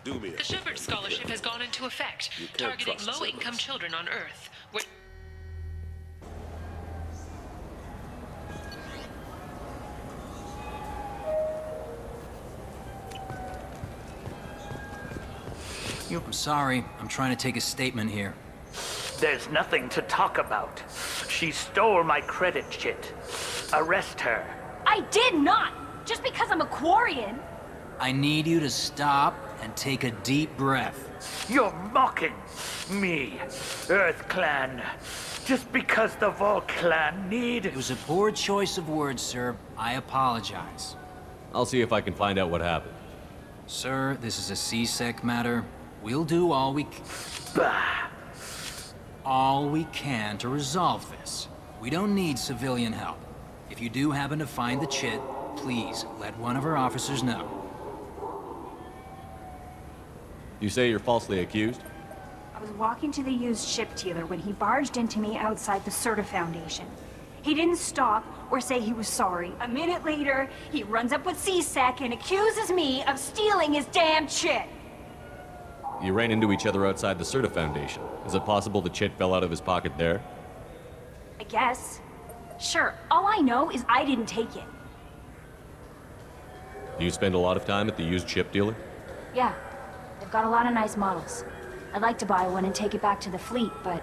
do me a The Shepard Scholarship has gone into effect, targeting low-income children on Earth. I'm sorry. I'm trying to take a statement here. There's nothing to talk about. She stole my credit chit. Arrest her. I did not! Just because I'm a Quarian! I need you to stop and take a deep breath. You're mocking me, Earth Clan. Just because the Vol Clan need... It was a poor choice of words, sir. I apologize. I'll see if I can find out what happened. Sir, this is a C-Sec matter. We'll do all we can to resolve this. We don't need civilian help. If you do happen to find the chit, please let one of our officers know. You say you're falsely accused? I was walking to the used ship dealer when he barged into me outside the Serta Foundation. He didn't stop or say he was sorry. A minute later, he runs up with C-Sec and accuses me of stealing his damn chit. You ran into each other outside the Serta Foundation. Is it possible the chit fell out of his pocket there? I guess. Sure, all I know is I didn't take it. Do you spend a lot of time at the used ship dealer? Yeah, they've got a lot of nice models. I'd like to buy one and take it back to the fleet, but...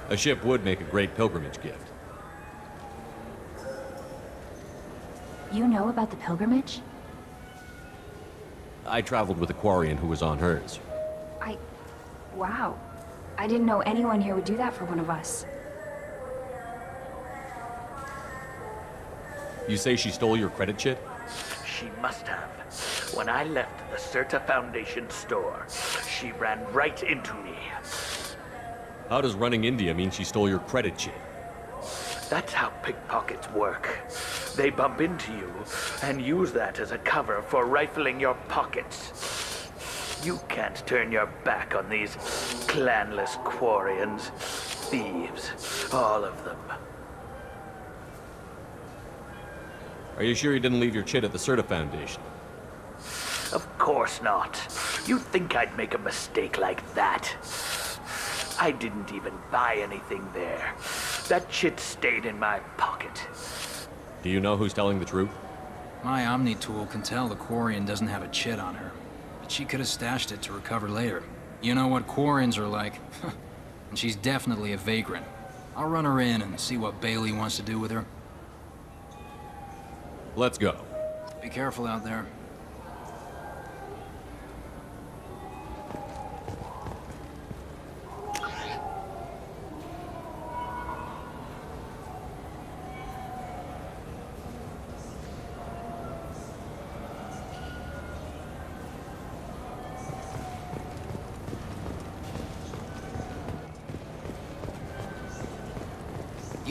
A ship would make a great pilgrimage gift. You know about the pilgrimage? I traveled with a Quarian who was on hers. Wow. I didn't know anyone here would do that for one of us. You say she stole your credit chit? She must have. When I left the Serta Foundation store, she ran right into me. How does running India mean she stole your credit chit? That's how pickpockets work. They bump into you and use that as a cover for rifling your pockets. You can't turn your back on these clanless Quarians. Thieves, all of them. Are you sure you didn't leave your chit at the Serta Foundation? Of course not. You'd think I'd make a mistake like that. I didn't even buy anything there. That chit stayed in my pocket. Do you know who's telling the truth? My Omni tool can tell the Quarian doesn't have a chit on her. But she could have stashed it to recover later. You know what Quarians are like. And she's definitely a vagrant. I'll run her in and see what Bailey wants to do with her. Let's go. Be careful out there.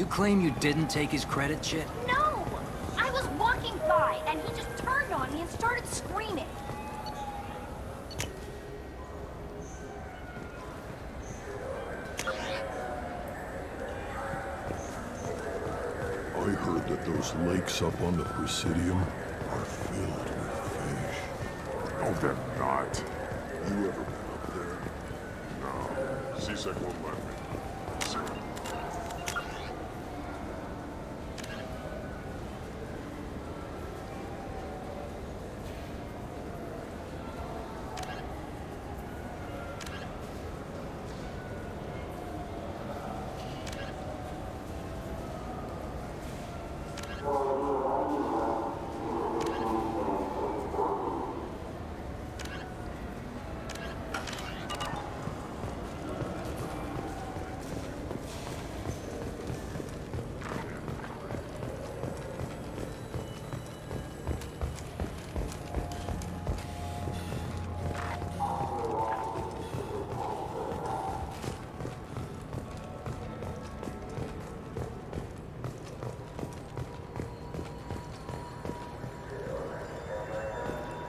You claim you didn't take his credit, Chit? No! I was walking by, and he just turned on me and started screaming. I heard that those lakes up on the Presidium are filled with fish. Oh, they're not. You ever been up there? No. C-Sec won't let me. Sick.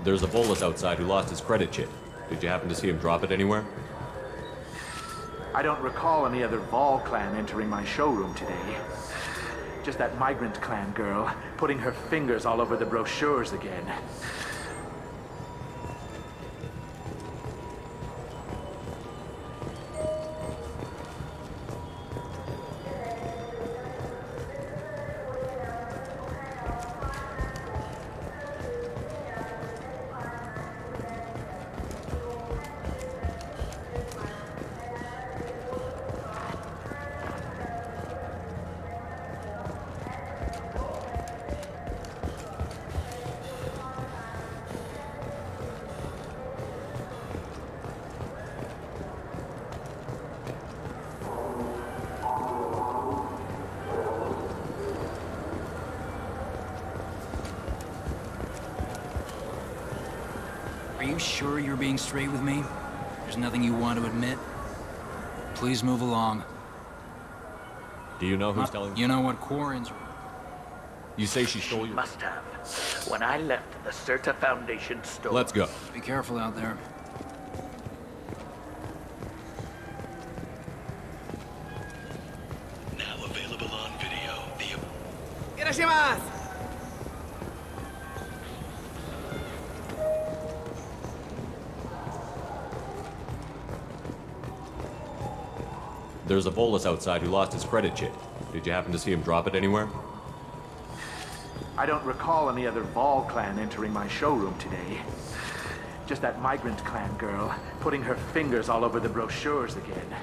There's a bolus outside who lost his credit chit. Did you happen to see him drop it anywhere? I don't recall any other Vol clan entering my showroom today. Just that migrant clan girl putting her fingers all over the brochures again. Are you sure you're being straight with me? There's nothing you want to admit? Please move along. Do you know who's telling you? You know what Quarren's... You say she stole your... Must have. When I left the Certa Foundation store... Let's go. Be careful out there. Now available on video. There's a bolus outside who lost his credit chit. Did you happen to see him drop it anywhere? I don't recall any other Vol clan entering my showroom today. Just that migrant clan girl putting her fingers all over the brochures again.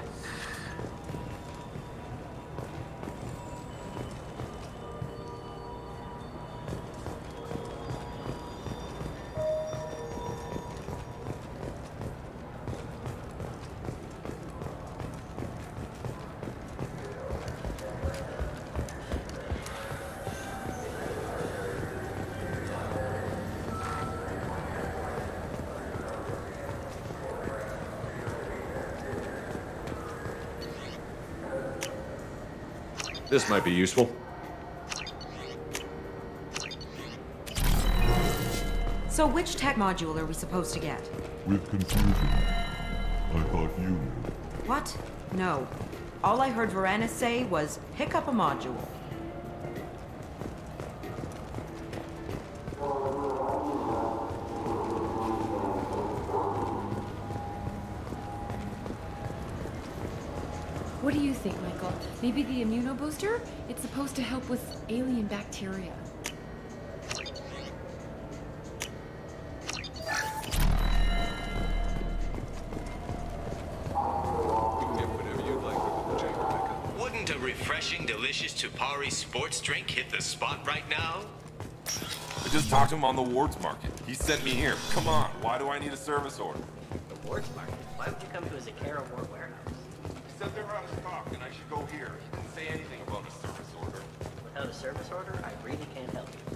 This might be useful. So which tech module are we supposed to get? With confusion. I thought you knew. What? No. All I heard Varanus say was, pick up a module. What do you think, Michael? Maybe the immunobooster? It's supposed to help with alien bacteria. Wouldn't a refreshing, delicious Tupari sports drink hit the spot right now? I just talked to him on the Wards Market. He sent me here. Come on, why do I need a service order? The Wards Market? Why would you come to a Zakara War warehouse? He said they were out of stock and I should go here. He didn't say anything about a service order. Without a service order, I really can't help you.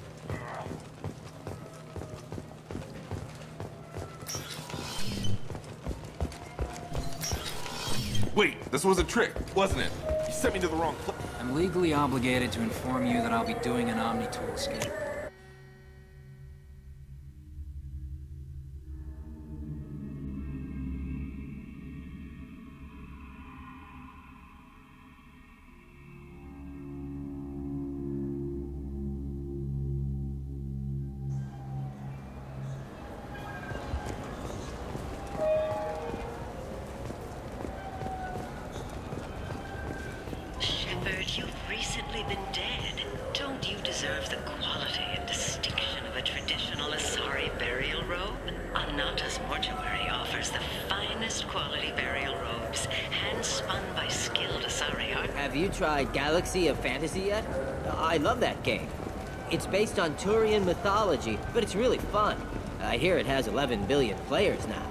Wait, this was a trick, wasn't it? You sent me to the wrong place. I'm legally obligated to inform you that I'll be doing an Omni-Tool scan. Shepard, you've recently been dead. Don't you deserve the quality and distinction of a traditional Asari burial robe? Anata's mortuary offers the finest quality burial robes, hand-spun by skilled Asari art. Have you tried Galaxy of Fantasy yet? I love that game. It's based on Turian mythology, but it's really fun. I hear it has 11 billion players now.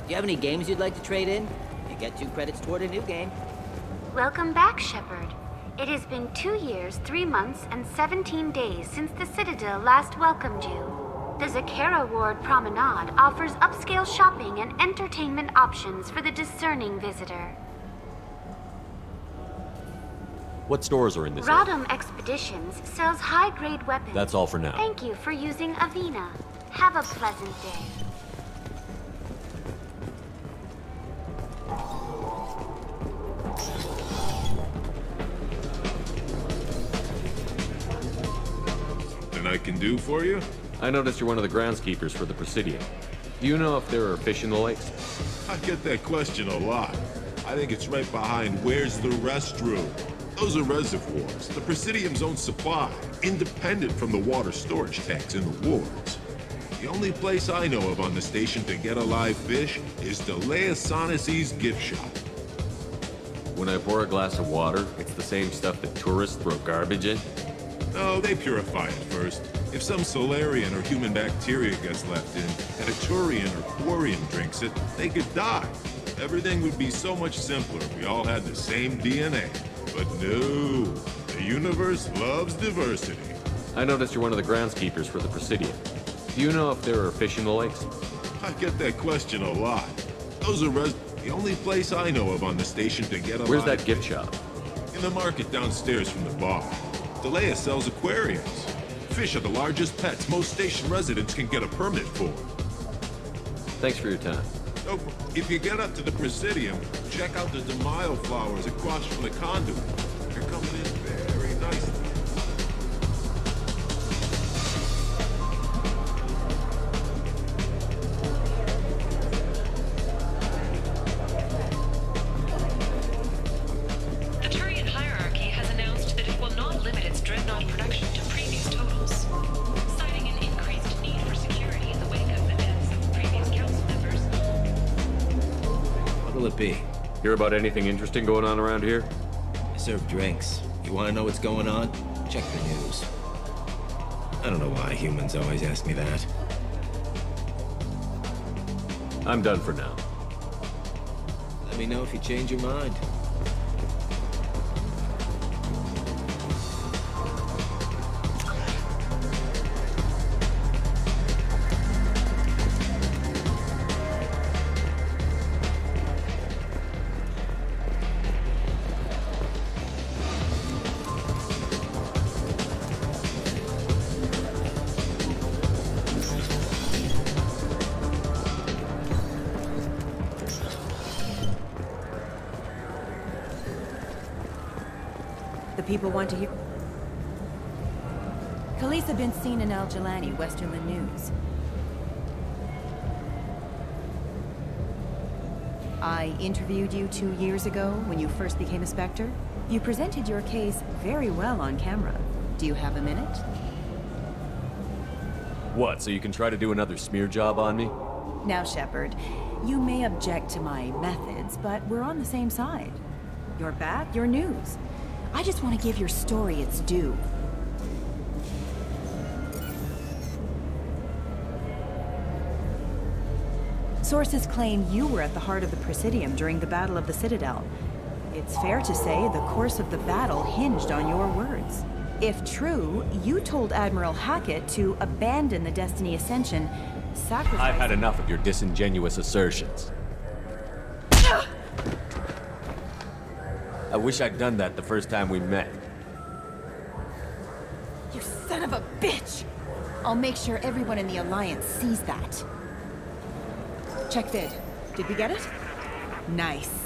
Do you have any games you'd like to trade in? You get 2 credits toward a new game. Welcome back, Shepard. It has been 2 years, 3 months, and 17 days since the Citadel last welcomed you. The Zakera Ward Promenade offers upscale shopping and entertainment options for the discerning visitor. What stores are in this area? Rodham Expeditions sells high-grade weapons. That's all for now. Thank you for using Avina. Have a pleasant day. I can do for you? I noticed you're one of the groundskeepers for the Presidium. Do you know if there are fish in the lakes? I get that question a lot. I think it's right behind where's the restroom. Those are reservoirs, the Presidium's own supply, independent from the water storage tanks in the wards. The only place I know of on the station to get a live fish is Delea Sonesi's gift shop. When I pour a glass of water, it's the same stuff that tourists throw garbage in? No, they purify it first. If some Solarian or human bacteria gets left in, and a Turian or Quarian drinks it, they could die. Everything would be so much simpler if we all had the same DNA. But no, the universe loves diversity. I noticed you're one of the groundskeepers for the Presidium. Do you know if there are fish in the lakes? I get that question a lot. Those are the only place I know of on the station to get a Where's that gift shop? In the market downstairs from the bar. Delea sells aquariums. Fish are the largest pets most station residents can get a permit for. Thanks for your time. Oh, if you get up to the Presidium, check out the DeMaio flowers across from the conduit. They're coming in very nicely. Hear about anything interesting going on around here? I serve drinks. You want to know what's going on? Check the news. I don't know why humans always ask me that. I'm done for now. Let me know if you change your mind. People want to hear. Khaleesa been seen in Al Jalani, Westerland News. I interviewed you 2 years ago when you first became a Spectre. You presented your case very well on camera. Do you have a minute? What, so you can try to do another smear job on me? Now, Shepard, you may object to my methods, but we're on the same side. You're back, your news. I just want to give your story its due. Sources claim you were at the heart of the Presidium during the Battle of the Citadel. It's fair to say the course of the battle hinged on your words. If true, you told Admiral Hackett to abandon the Destiny Ascension, sacrifice... I've had enough of your disingenuous assertions. I wish I'd done that the first time we met. You son of a bitch! I'll make sure everyone in the Alliance sees that. Check vid. Did we get it? Nice.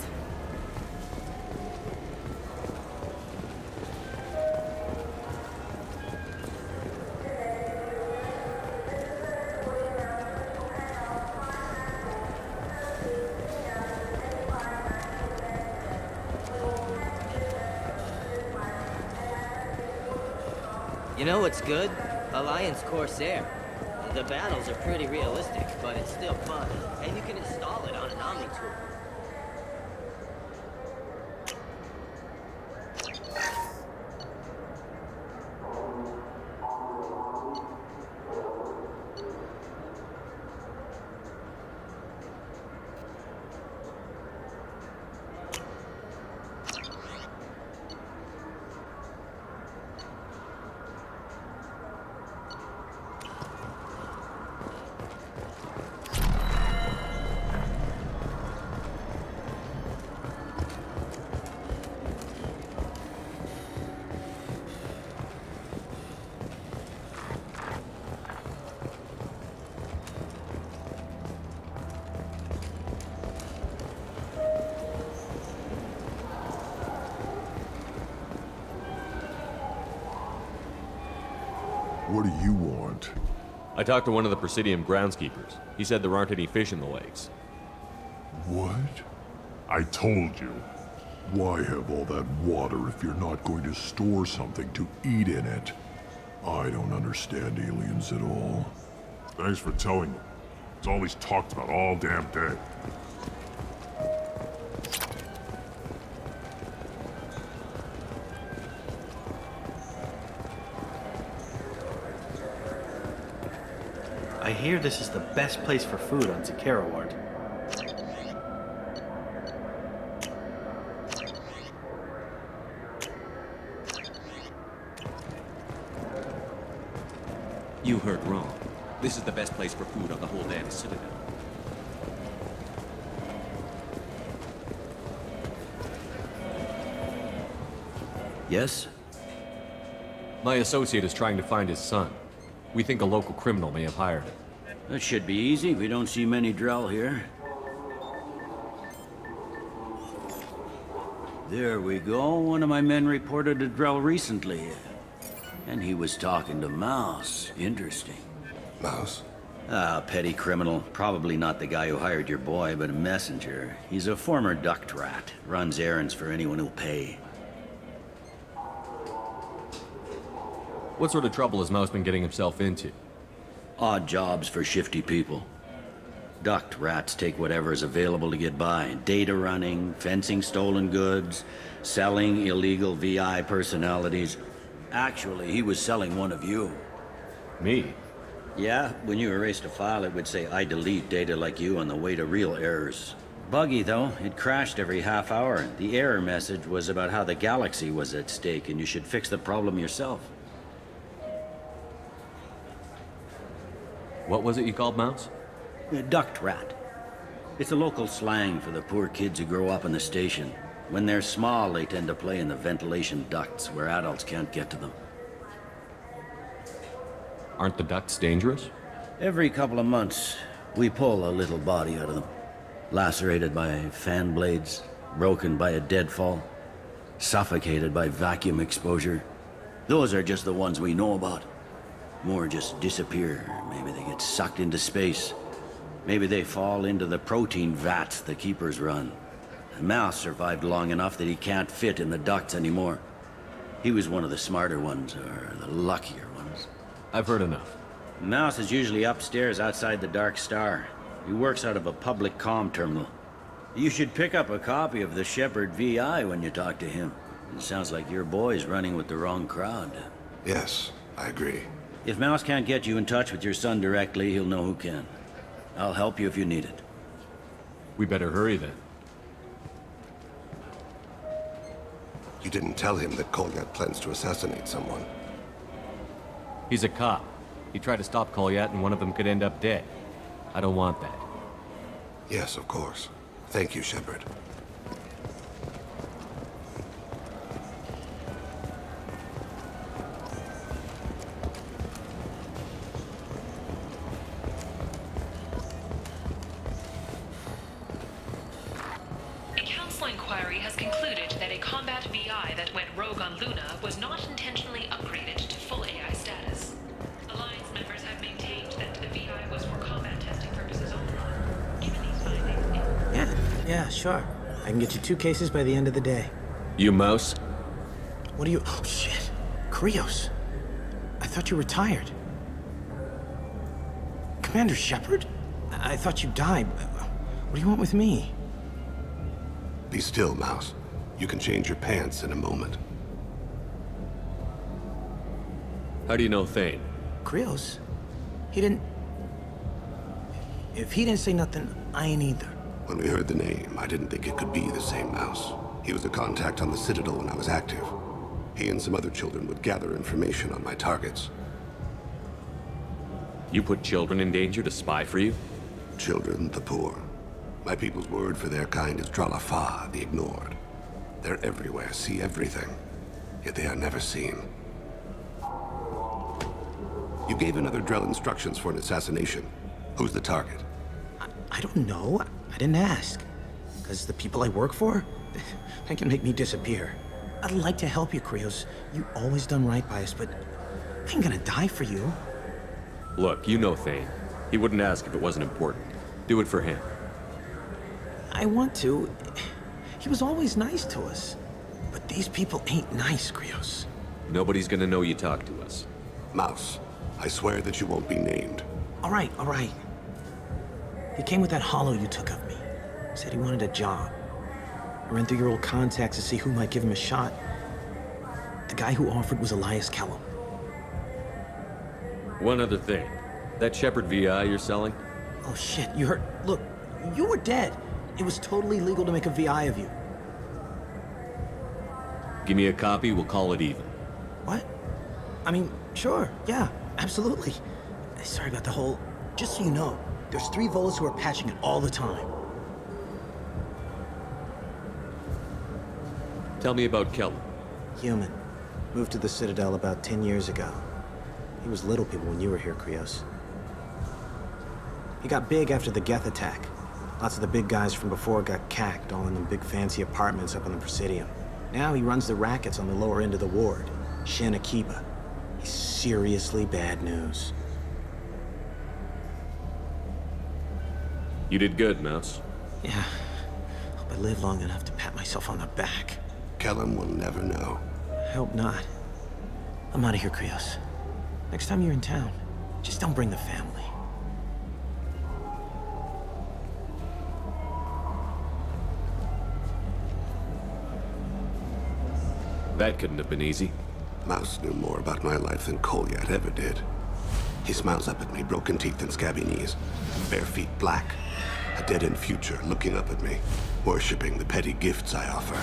You know what's good? Alliance Corsair. The battles are pretty realistic, but it's still fun. And you can install it on an Omni tool. What do you want? I talked to one of the Presidium groundskeepers. He said there aren't any fish in the lakes. What? I told you. Why have all that water if you're not going to store something to eat in it? I don't understand aliens at all. Thanks for telling me. It's all he's talked about all damn day. I hear this is the best place for food on Zakara Ward. You heard wrong. This is the best place for food on the whole damn Citadel. Yes? My associate is trying to find his son. We think a local criminal may have hired him. That should be easy. We don't see many Drell here. There we go. One of my men reported a Drell recently. And he was talking to Mouse. Interesting. Mouse? Ah, petty criminal. Probably not the guy who hired your boy, but a messenger. He's a former duct rat. Runs errands for anyone who'll pay. What sort of trouble has Mouse been getting himself into? Odd jobs for shifty people. Duct rats take whatever is available to get by. Data running, fencing stolen goods, selling illegal VI personalities. Actually, he was selling one of you. Me? Yeah, when you erased a file, it would say, I delete data like you on the way to real errors. Buggy, though. It crashed every half hour. The error message was about how the galaxy was at stake and you should fix the problem yourself. What was it you called Mouse? A duct rat. It's a local slang for the poor kids who grow up in the station. When they're small, they tend to play in the ventilation ducts where adults can't get to them. Aren't the ducts dangerous? Every couple of months, we pull a little body out of them. Lacerated by fan blades, broken by a deadfall, suffocated by vacuum exposure. Those are just the ones we know about. More just disappear. Maybe they get sucked into space. Maybe they fall into the protein vats the keepers run. Mouse survived long enough that he can't fit in the ducts anymore. He was one of the smarter ones, or the luckier ones. I've heard enough. Mouse is usually upstairs outside the Dark Star. He works out of a public comm terminal. You should pick up a copy of the Shepherd VI when you talk to him. It sounds like your boy's running with the wrong crowd. Yes, I agree. If Mouse can't get you in touch with your son directly, he'll know who can. I'll help you if you need it. We better hurry then. You didn't tell him that Kolyat plans to assassinate someone. He's a cop. He tried to stop Kolyat and one of them could end up dead. I don't want that. Yes, of course. Thank you, Shepard. Rogue on Luna was not intentionally upgraded to full AI status. Alliance members have maintained that the VI was for combat testing purposes only. Given these findings, Yeah, sure. I can get you 2 cases by the end of the day. You Mouse? What are you... Oh, shit. Krios. I thought you were retired. Commander Shepard? I thought you died. What do you want with me? Be still, Mouse. You can change your pants in a moment. How do you know Thane? Krios? He didn't... If he didn't say nothing, I ain't either. When we heard the name, I didn't think it could be the same Mouse. He was a contact on the Citadel when I was active. He and some other children would gather information on my targets. You put children in danger to spy for you? Children, the poor. My people's word for their kind is Dralafa, the ignored. They're everywhere, see everything, yet they are never seen. You gave another Drell instructions for an assassination. Who's the target? I don't know. I didn't ask. Because the people I work for, they can make me disappear. I'd like to help you, Krios. You always done right by us, but I ain't gonna die for you. Look, you know Thane. He wouldn't ask if it wasn't important. Do it for him. I want to. He was always nice to us. But these people ain't nice, Krios. Nobody's gonna know you talked to us. Mouse, I swear that you won't be named. All right, all right. He came with that hollow you took of me. Said he wanted a job. I ran through your old contacts to see who might give him a shot. The guy who offered was Elias Kellum. One other thing. That Shepard VI you're selling? Oh shit, you heard... Look, you were dead. It was totally legal to make a VI of you. Give me a copy, we'll call it even. What? I mean, sure, yeah, absolutely. Sorry about the whole... Just so you know, there's 3 Volus who are patching it all the time. Tell me about Kellum. Human. Moved to the Citadel about 10 years ago. He was little people when you were here, Krios. He got big after the Geth attack. Lots of the big guys from before got cacked, all in them big fancy apartments up on the Presidium. Now he runs the rackets on the lower end of the ward, Shin Akiba. He's seriously bad news. You did good, Mouse. Yeah. Hope I live long enough to pat myself on the back. Kellum will never know. I hope not. I'm out of here, Krios. Next time you're in town, just don't bring the family. That couldn't have been easy. Mouse knew more about my life than Kolyat ever did. He smiles up at me, broken teeth and scabby knees, bare feet black, a dead-end future looking up at me, worshipping the petty gifts I offer.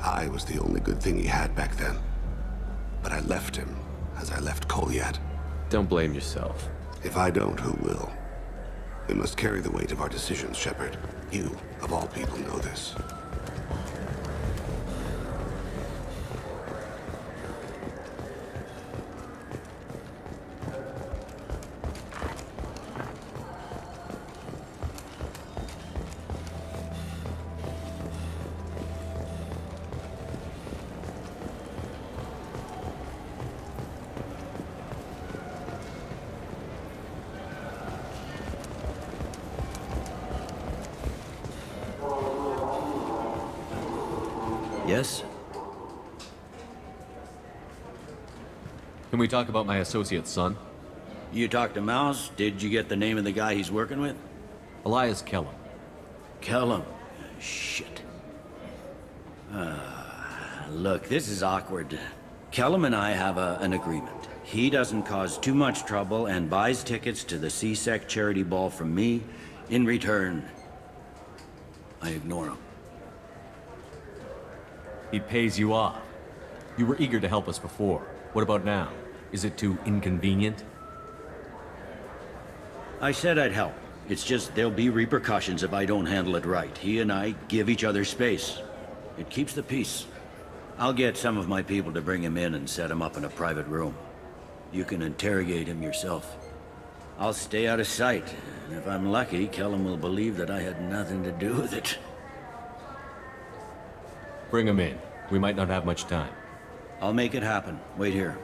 I was the only good thing he had back then, but I left him as I left Kolyat. Don't blame yourself. If I don't, who will? We must carry the weight of our decisions, Shepard. You, of all people, know this. Yes? Can we talk about my associate's son? You talked to Mouse? Did you get the name of the guy he's working with? Elias Kellum. Kellum? Shit. Look, this is awkward. Kellum and I have an agreement. He doesn't cause too much trouble and buys tickets to the C-Sec charity ball from me. In return, I ignore him. He pays you off. You were eager to help us before. What about now? Is it too inconvenient? I said I'd help. It's just there'll be repercussions if I don't handle it right. He and I give each other space. It keeps the peace. I'll get some of my people to bring him in and set him up in a private room. You can interrogate him yourself. I'll stay out of sight, and if I'm lucky, Kellum will believe that I had nothing to do with it. Bring him in. We might not have much time. I'll make it happen. Wait here.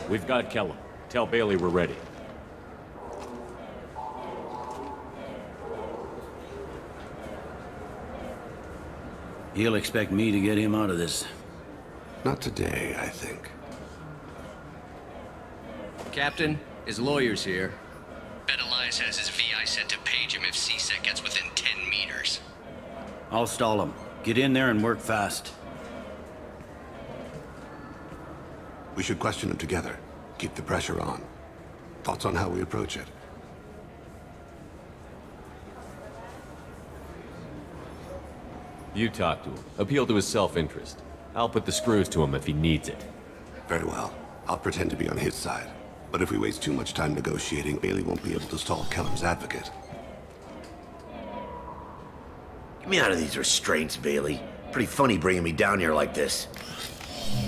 We've got Kellum. Tell Bailey we're ready. He'll expect me to get him out of this. Not today, I think. Captain, his lawyer's here. Bet Elias has his VI set to page him if CSEC gets within 10 meters. I'll stall him. Get in there and work fast. We should question him together. Keep the pressure on. Thoughts on how we approach it? You talk to him. Appeal to his self-interest. I'll put the screws to him if he needs it. Very well. I'll pretend to be on his side. But if we waste too much time negotiating, Bailey won't be able to stall Kellum's advocate. Get me out of these restraints, Bailey. Pretty funny bringing me down here like this.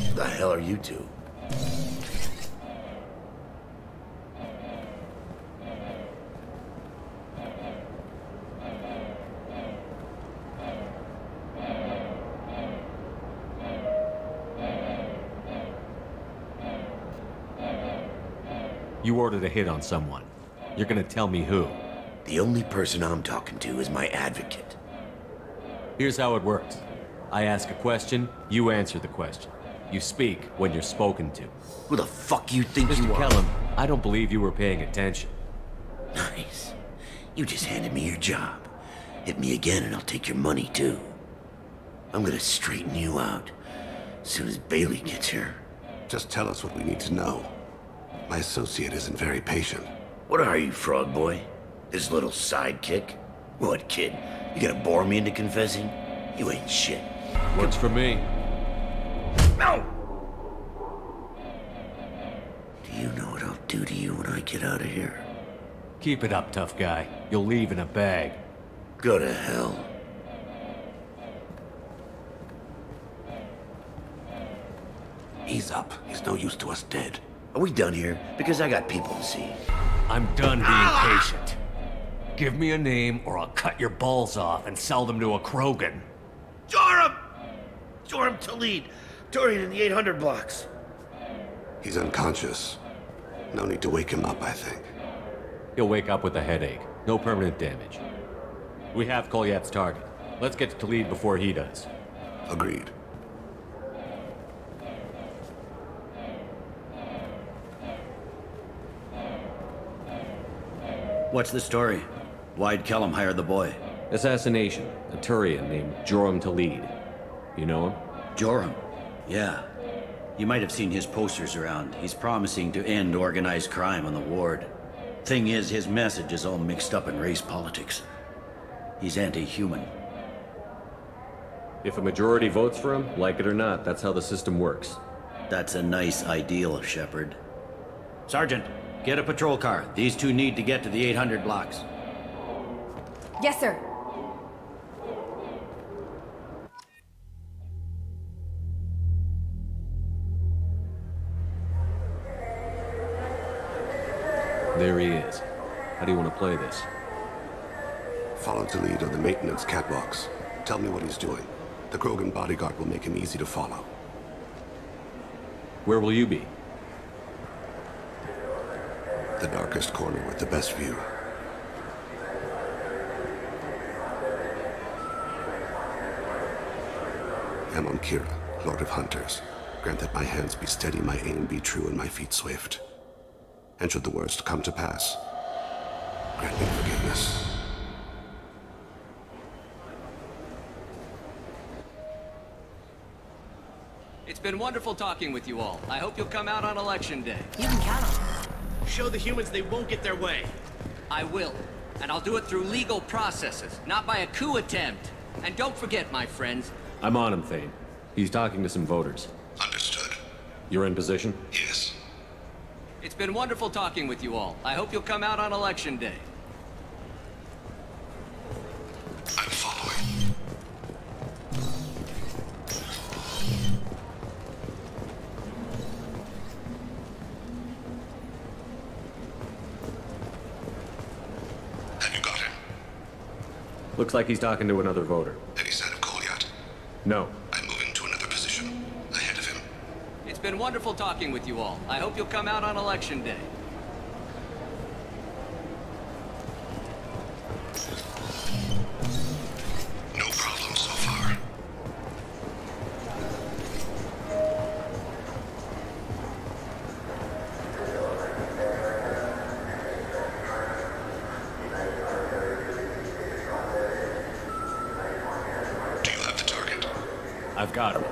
Who the hell are you two? You ordered a hit on someone. You're gonna tell me who. The only person I'm talking to is my advocate. Here's how it works. I ask a question, you answer the question. You speak when you're spoken to. Who the fuck you think Mr. you are? Kellum, I don't believe you were paying attention. Nice. You just handed me your job. Hit me again and I'll take your money too. I'm gonna straighten you out as soon as Bailey gets here. Just tell us what we need to know. My associate isn't very patient. What are you, frog boy? His little sidekick? What, kid? You gonna bore me into confessing? You ain't shit. Works for me. No! Do you know what I'll do to you when I get out of here? Keep it up, tough guy. You'll leave in a bag. Go to hell. He's up. He's no use to us dead. Are we done here? Because I got people to see. I'm done being patient. Give me a name or I'll cut your balls off and sell them to a Krogan. Joram! Joram Talid. Turian in the 800 blocks. He's unconscious. No need to wake him up, I think. He'll wake up with a headache. No permanent damage. We have Kolyat's target. Let's get to Talid before he does. Agreed. What's the story? Why'd Kellum hire the boy? Assassination. A Turian named Joram Talid. You know him? Joram? Yeah. You might have seen his posters around. He's promising to end organized crime on the ward. Thing is, his message is all mixed up in race politics. He's anti-human. If a majority votes for him, like it or not, that's how the system works. That's a nice ideal, Shepard. Sergeant, get a patrol car. These two need to get to the 800 blocks. Yes, sir. There he is. How do you want to play this? Follow to lead on the maintenance catwalks. Tell me what he's doing. The Krogan bodyguard will make him easy to follow. Where will you be? The darkest corner with the best view. Amon Kira, Lord of Hunters. Grant that my hands be steady, my aim be true, and my feet swift. And should the worst come to pass, grant me forgiveness. It's been wonderful talking with you all. I hope you'll come out on Election Day. You can count on it. Show the humans they won't get their way. I will. And I'll do it through legal processes, not by a coup attempt. And don't forget, my friends. I'm on him, Thane. He's talking to some voters. Understood. You're in position? Yes. It's been wonderful talking with you all. I hope you'll come out on Election Day. I'm following. Looks like he's talking to another voter. Any sign of Kolyat? No. I'm moving to another position. Ahead of him. It's been wonderful talking with you all. I hope you'll come out on election day. No problem so far. Do you have the target? I've got him.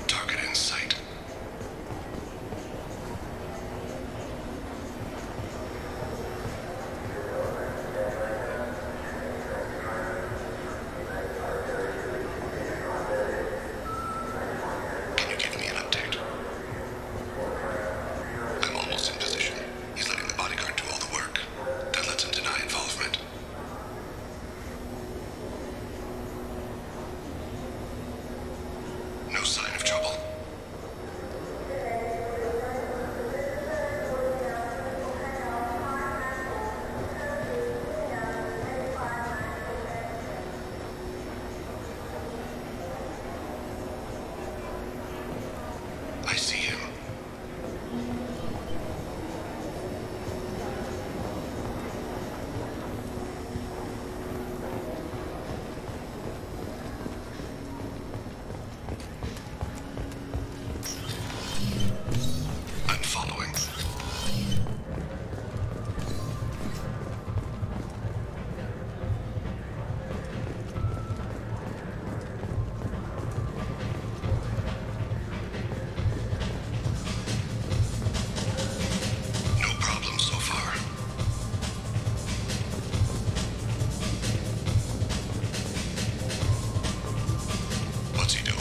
Target in sight. Can you give me an update? I'm almost in position. He's letting the bodyguard do all the work. That lets him deny involvement. No sign of trouble. I see him. I'm following. No problem so far. What's he doing?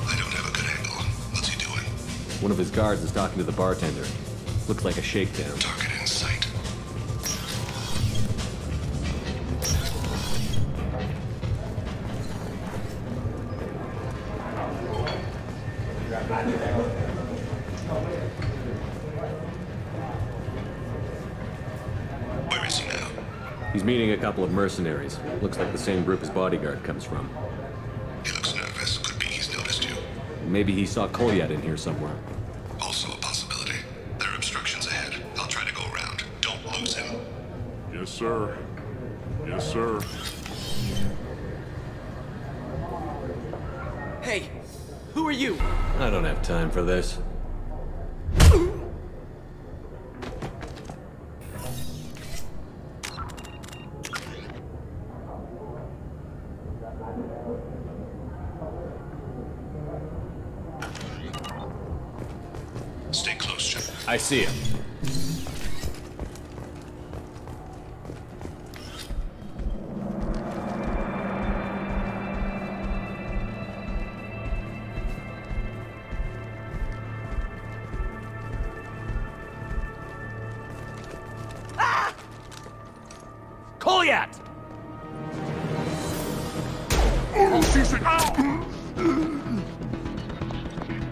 I don't have a good angle. What's he doing? One of his guards is talking to the bartender. Looks like a shakedown. Target in sight. Where is he now? He's meeting a couple of mercenaries. Looks like the same group his bodyguard comes from. He looks nervous. Could be he's noticed you. Maybe he saw Kolyat in here somewhere. Also a possibility. There are obstructions ahead. I'll try to go around. Don't lose him. Yes, sir. Yes, sir. Hey, who are you? I don't have time for this. Stay close, Chip. I see him. Kolyat!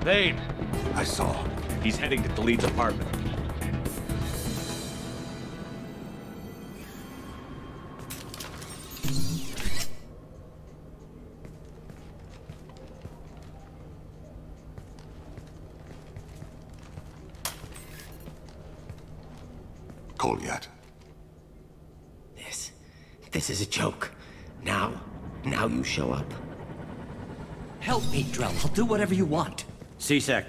Thane! I saw. He's heading to Khalid's apartment. Kolyat. This is a joke. Now you show up. Help me, Drell. I'll do whatever you want. C-Sec,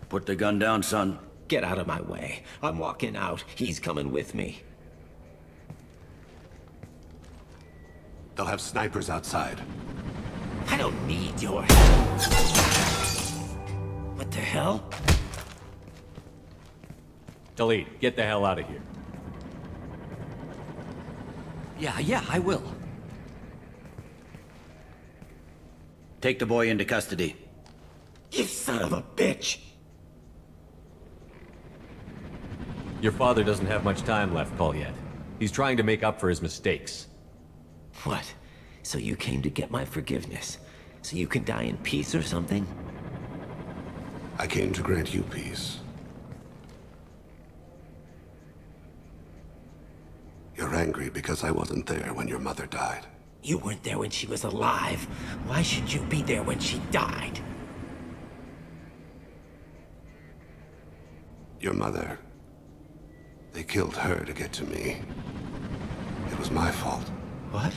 put the gun down, son. Get out of my way. I'm walking out. He's coming with me. They'll have snipers outside. I don't need your help. What the hell? Delete. Get the hell out of here. Yeah, I will. Take the boy into custody. You son of a bitch! Your father doesn't have much time left, Kolyat. He's trying to make up for his mistakes. What? So you came to get my forgiveness? So you can die in peace or something? I came to grant you peace. You're angry because I wasn't there when your mother died. You weren't there when she was alive. Why should you be there when she died? Your mother... They killed her to get to me. It was my fault. What?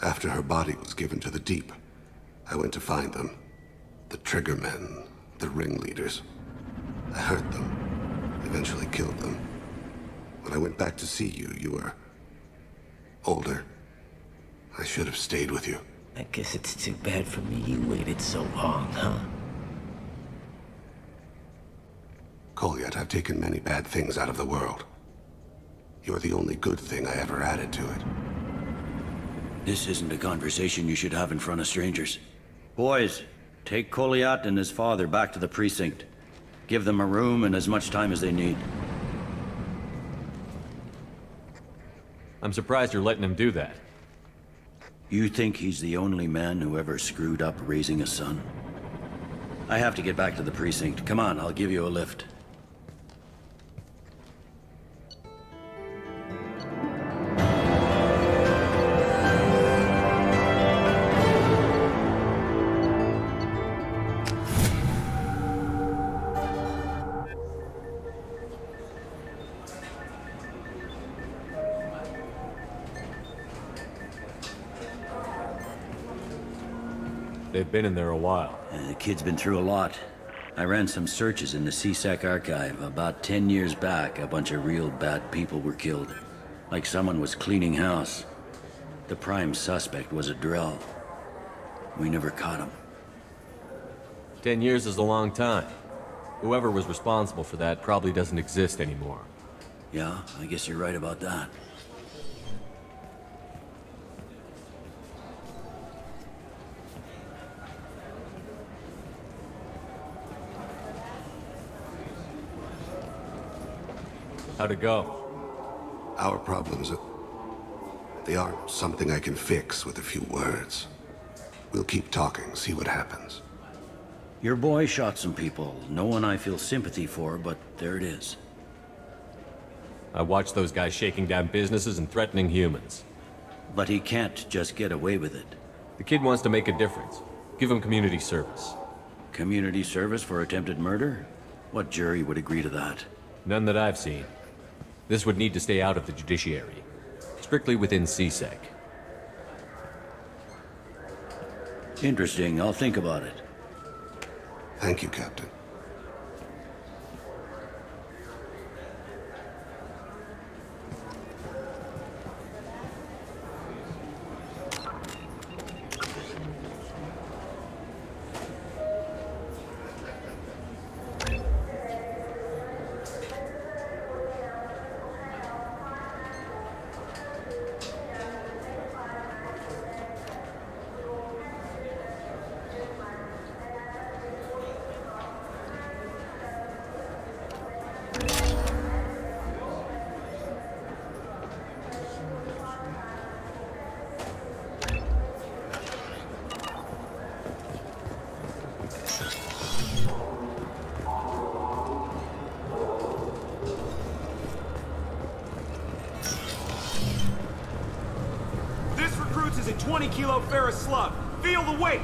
After her body was given to the Deep, I went to find them. The Triggermen, the ringleaders. I hurt them, eventually killed them. When I went back to see you, you were... older. I should have stayed with you. I guess it's too bad for me you waited so long, huh? Kolyat, I've taken many bad things out of the world. You're the only good thing I ever added to it. This isn't a conversation you should have in front of strangers. Boys, take Kolyat and his father back to the precinct. Give them a room and as much time as they need. I'm surprised you're letting him do that. You think he's the only man who ever screwed up raising a son? I have to get back to the precinct. Come on, I'll give you a lift. They've been in there a while. The kid's been through a lot. I ran some searches in the CSEC archive. About 10 years back, a bunch of real bad people were killed. Like someone was cleaning house. The prime suspect was a drill. We never caught him. 10 years is a long time. Whoever was responsible for that probably doesn't exist anymore. Yeah, I guess you're right about that. How'd it go? Our problems, they aren't something I can fix with a few words. We'll keep talking, see what happens. Your boy shot some people. No one I feel sympathy for, but there it is. I watched those guys shaking down businesses and threatening humans. But he can't just get away with it. The kid wants to make a difference. Give him community service. Community service for attempted murder? What jury would agree to that? None that I've seen. This would need to stay out of the judiciary. Strictly within CSEC. Interesting. I'll think about it. Thank you, Captain. Is a 20-kilo ferrous slug. Feel the weight!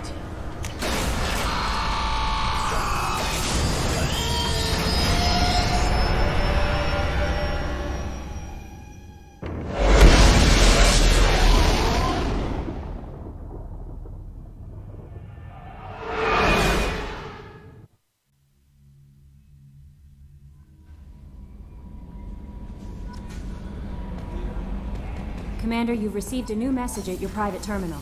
Commander, you've received a new message at your private terminal.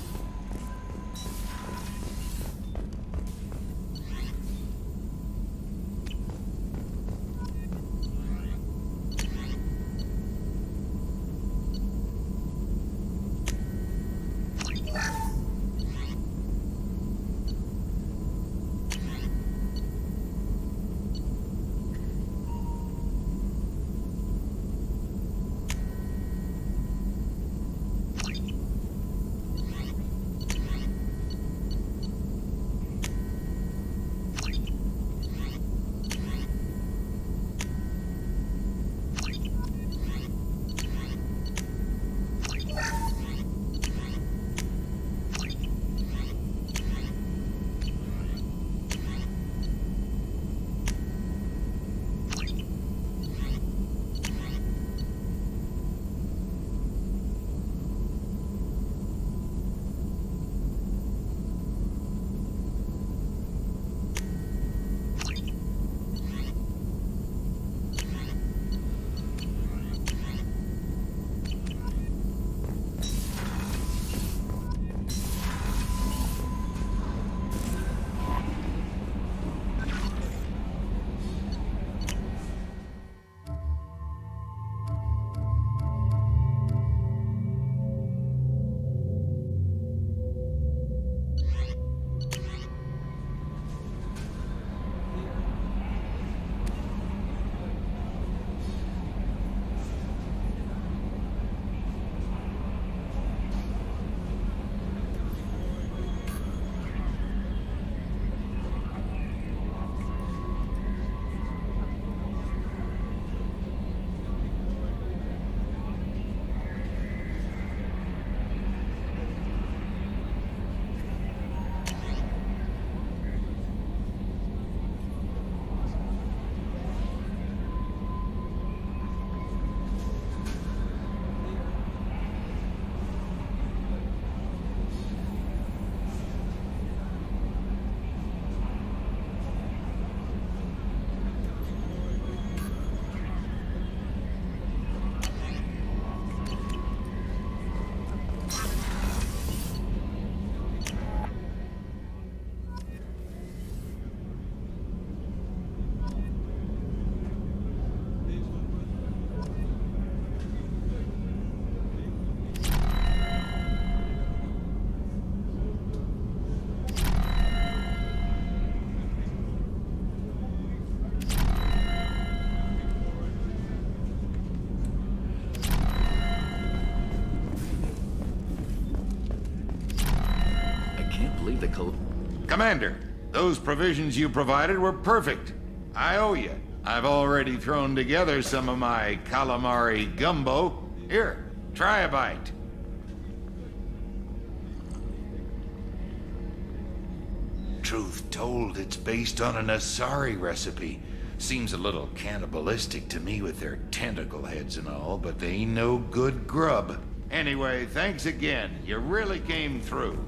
Commander, those provisions you provided were perfect. I owe you. I've already thrown together some of my calamari gumbo. Here, try a bite. Truth told, it's based on an Asari recipe. Seems a little cannibalistic to me with their tentacle heads and all, but they ain't no good grub. Anyway, thanks again. You really came through.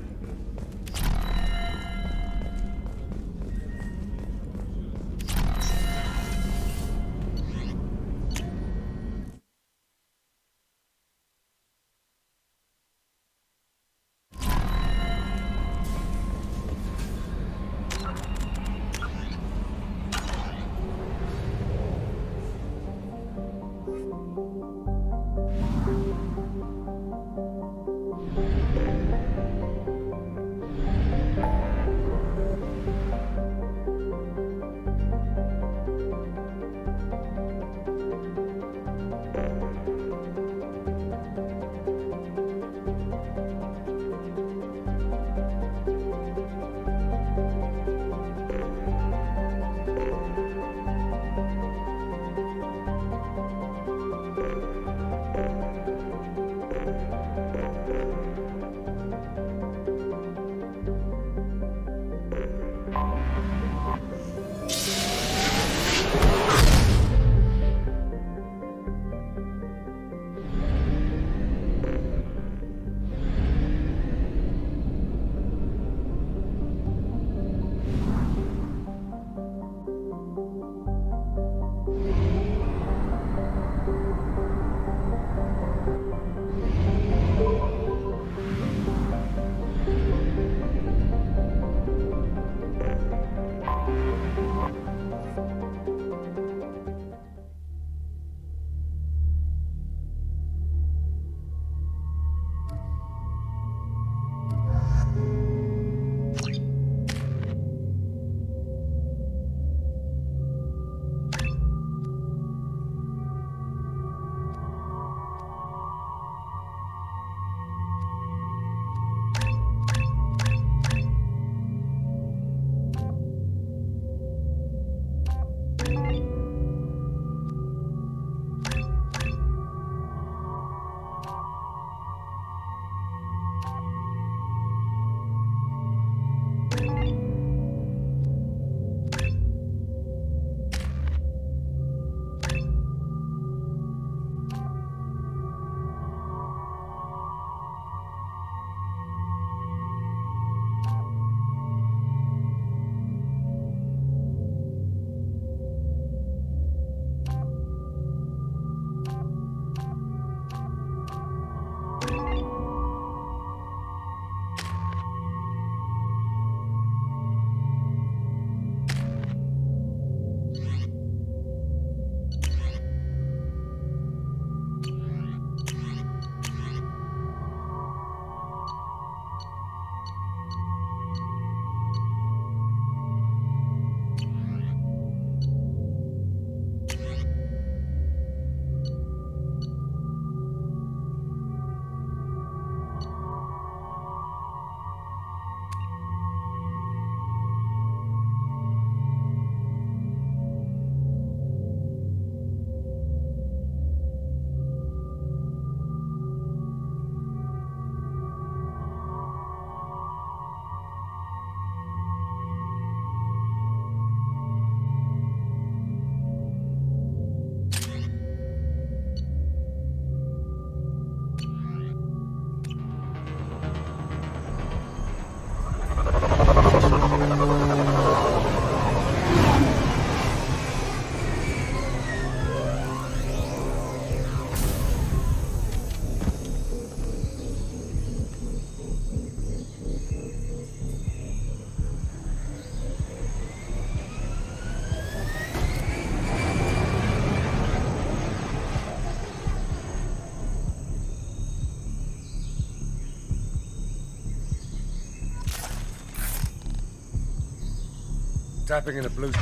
Tapping into Blue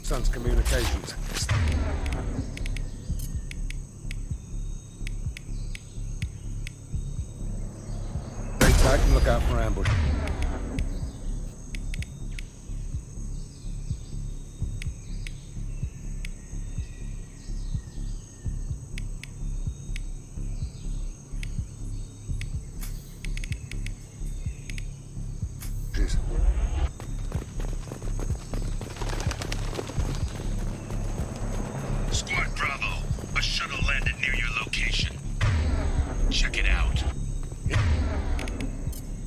Sun's communications. Stay tight and look out for ambush. boxes. Squad Bravo, a shuttle landed near your location. Check it out.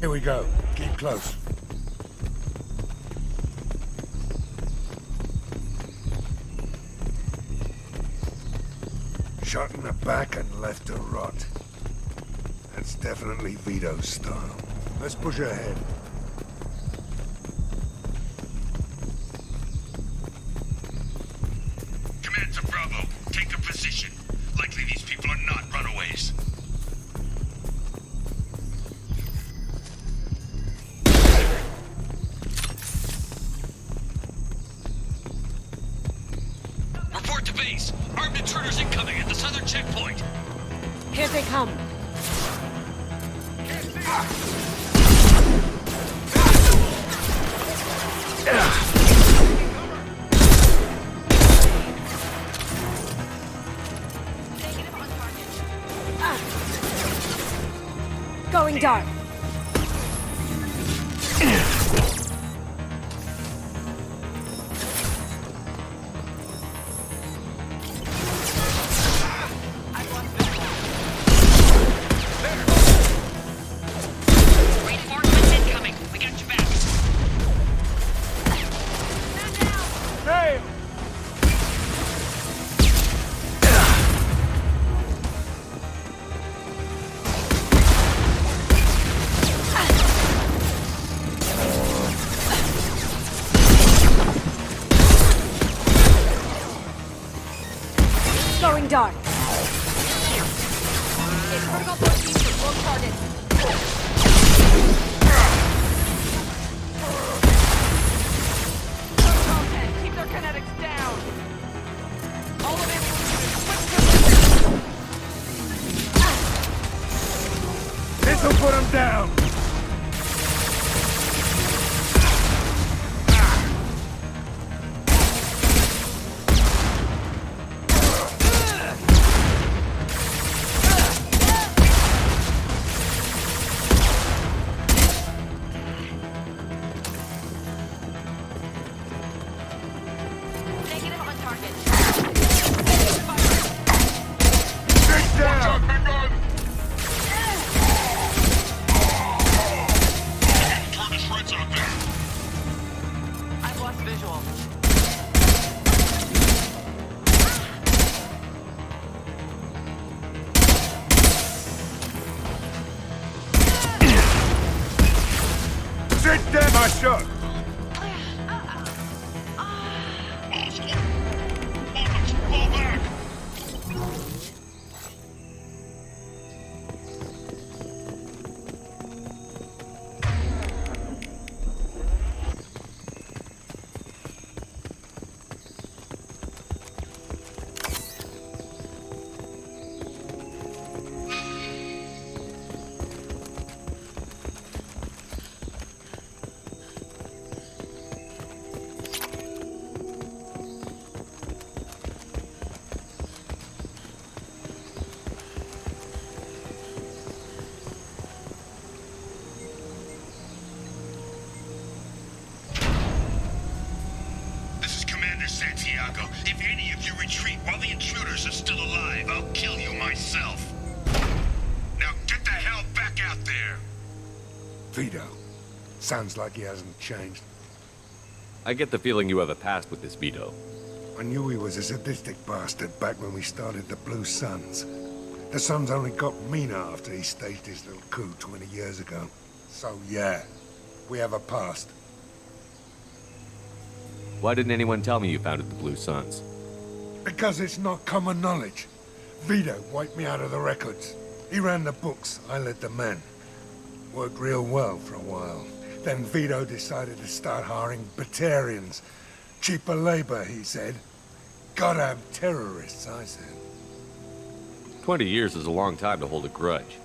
Here we go. Keep close. Shot in the back and left to rot. That's definitely Vito's style. Let's push ahead. Command to Bravo, take a position. Likely these people are not runaways. Report to base. Armed intruders incoming at the southern checkpoint. Here they come. Going dark. Reinforcements incoming. We got your back. Hey! Going dark. It's critical protein for both targets. Contact. Keep their kinetics down. All of it. This'll put him down! Negative on target. Get down! Turn shreds out there. I've lost visual. Sit down, my shot! Fall back. Santiago. If any of you retreat while the intruders are still alive, I'll kill you myself. Now get the hell back out there! Vito. Sounds like he hasn't changed. I get the feeling you have a past with this Vito. I knew he was a sadistic bastard back when we started the Blue Suns. The Suns only got meaner after he staged his little coup 20 years ago. So yeah, we have a past. Why didn't anyone tell me you founded the Blue Suns? Because it's not common knowledge. Vito wiped me out of the records. He ran the books, I led the men. Worked real well for a while. Then Vito decided to start hiring Batarians. Cheaper labor, he said. Goddamn terrorists, I said. 20 years is a long time to hold a grudge.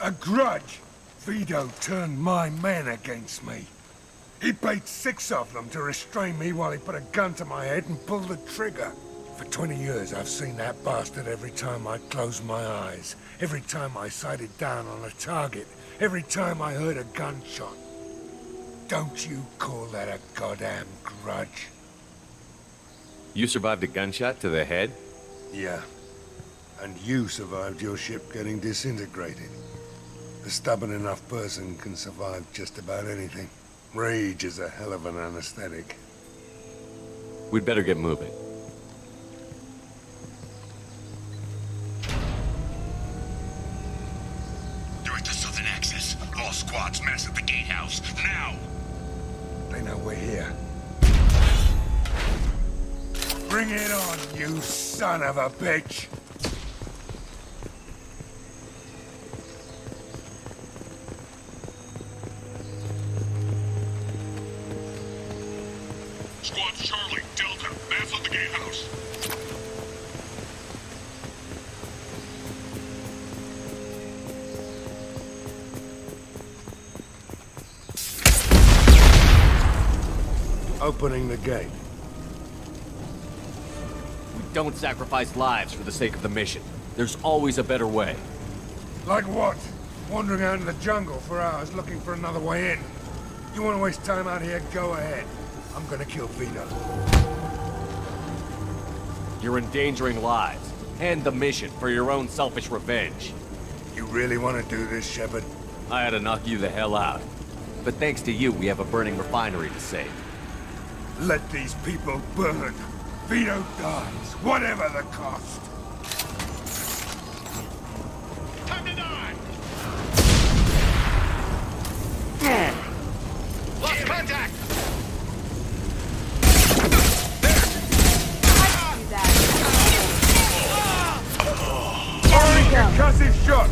A grudge? Vito turned my men against me. He paid 6 of them to restrain me while he put a gun to my head and pulled the trigger. For 20 years, I've seen that bastard every time I closed my eyes. Every time I sighted down on a target. Every time I heard a gunshot. Don't you call that a goddamn grudge? You survived a gunshot to the head? Yeah. And you survived your ship getting disintegrated. A stubborn enough person can survive just about anything. Rage is a hell of an anesthetic. We'd better get moving. Direct to Southern Access. All squads mass at the gatehouse. Now! They know we're here. Bring it on, you son of a bitch! Squads Charlie, Delta, mass at the gatehouse. Opening the gate. We don't sacrifice lives for the sake of the mission. There's always a better way. Like what? Wandering out in the jungle for hours looking for another way in. You want to waste time out here? Go ahead. I'm gonna kill Vito. You're endangering lives. And the mission for your own selfish revenge. You really want to do this, Shepard? I had to knock you the hell out. But thanks to you, we have a burning refinery to save. Let these people burn. Vito dies, whatever the cost. Time to die! Lost contact! Concussive shot!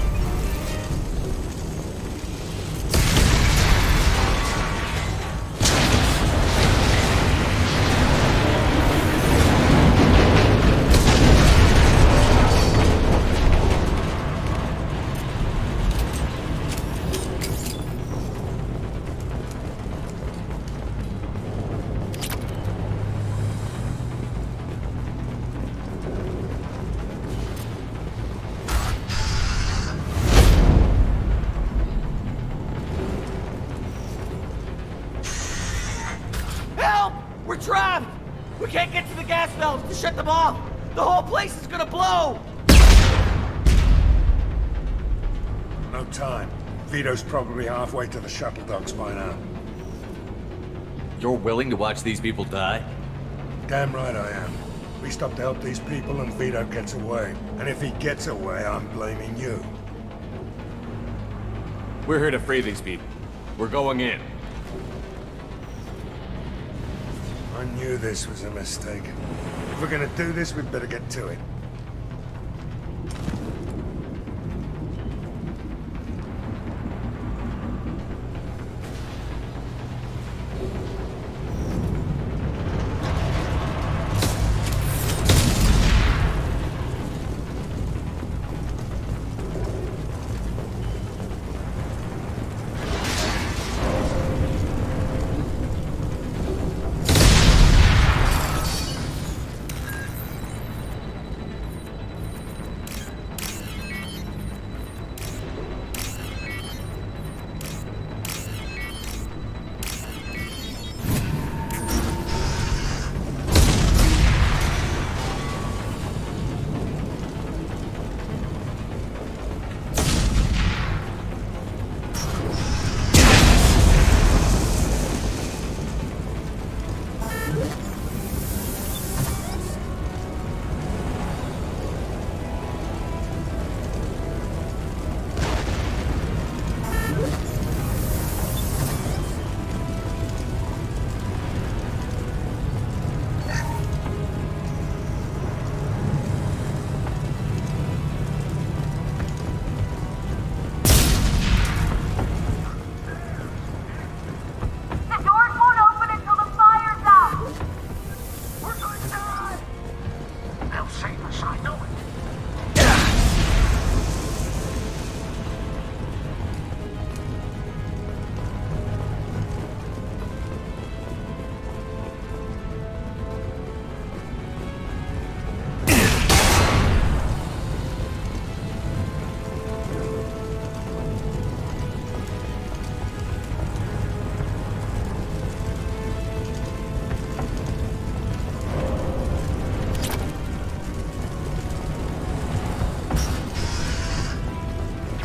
Help! We're trapped! We can't get to the gas valves to shut them off! The whole place is gonna blow! No time. Vito's probably halfway to the shuttle docks by now. You're willing to watch these people die? Damn right I am. We stop to help these people and Vito gets away. And if he gets away, I'm blaming you. We're here to free these people. We're going in. I knew this was a mistake. If we're gonna do this, we'd better get to it.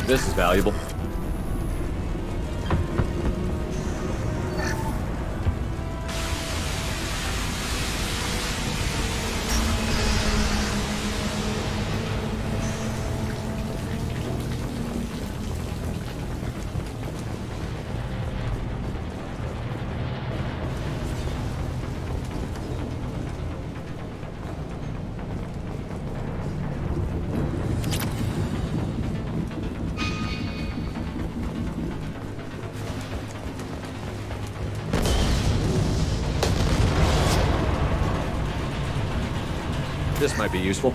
This is valuable. This might be useful.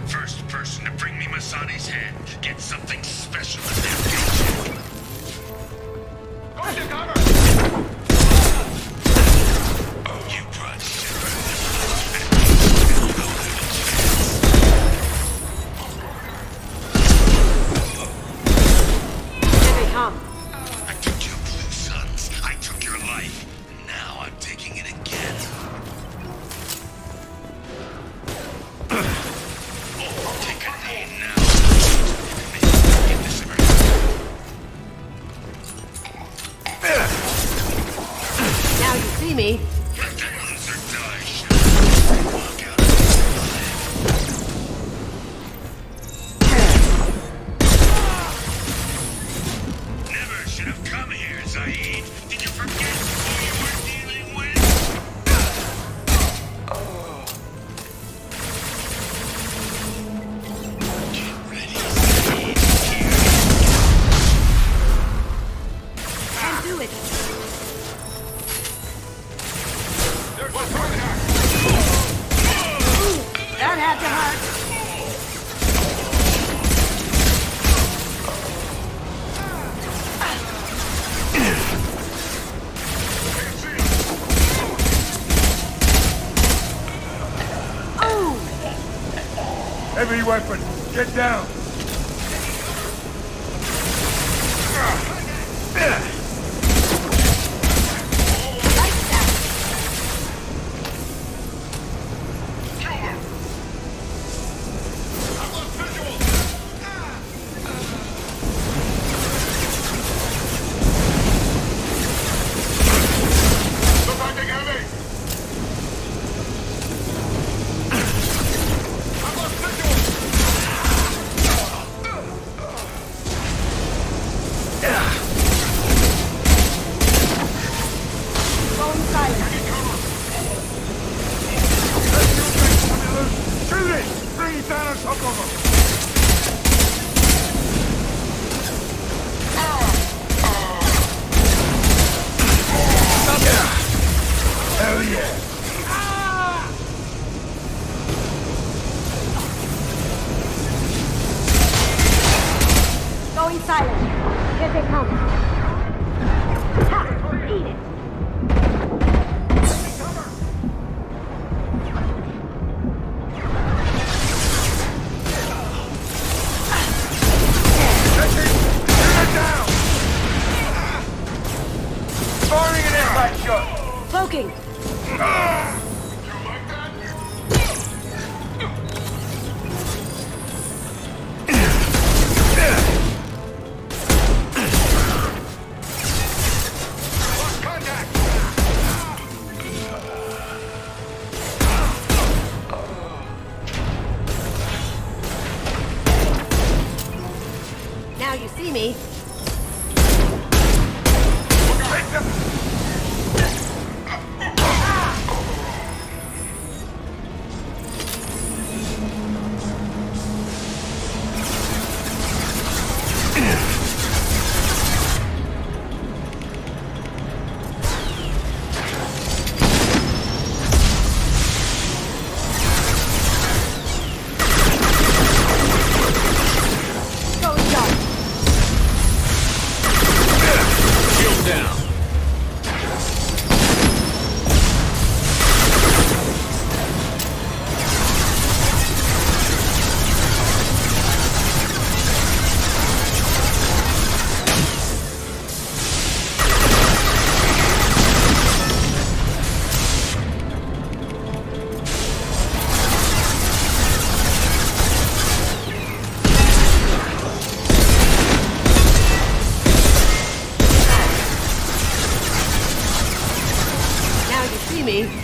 First person to bring me Masani's head gets something special in their paycheck. Going to cover! You brought Here they come. I took your blue suns. I took your life. Now I'm taking it again. Take a knee now. Get this Now you see me. Let that loser die, Shadow. Walk out alive. Never should have come here, Zaid. Did you forget who you were dealing with? Get ready, Zaid. Can't do it. That had to hurt. Heavy weapon, get down. Hell yeah! Going silent. Here they come. Ha! Eat it. see me. Me.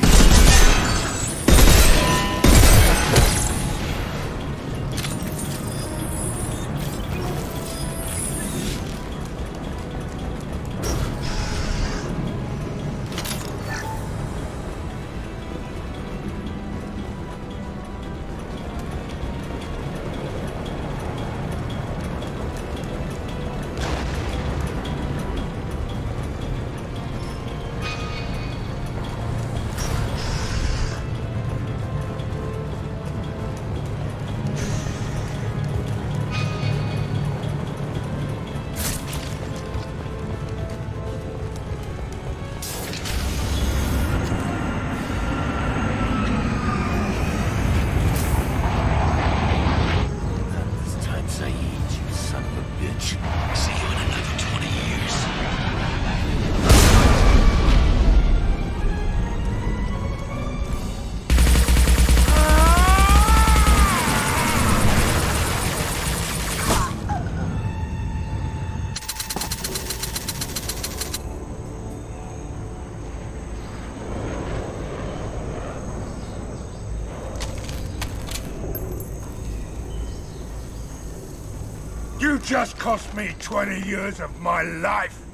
You just cost me 20 years of my life.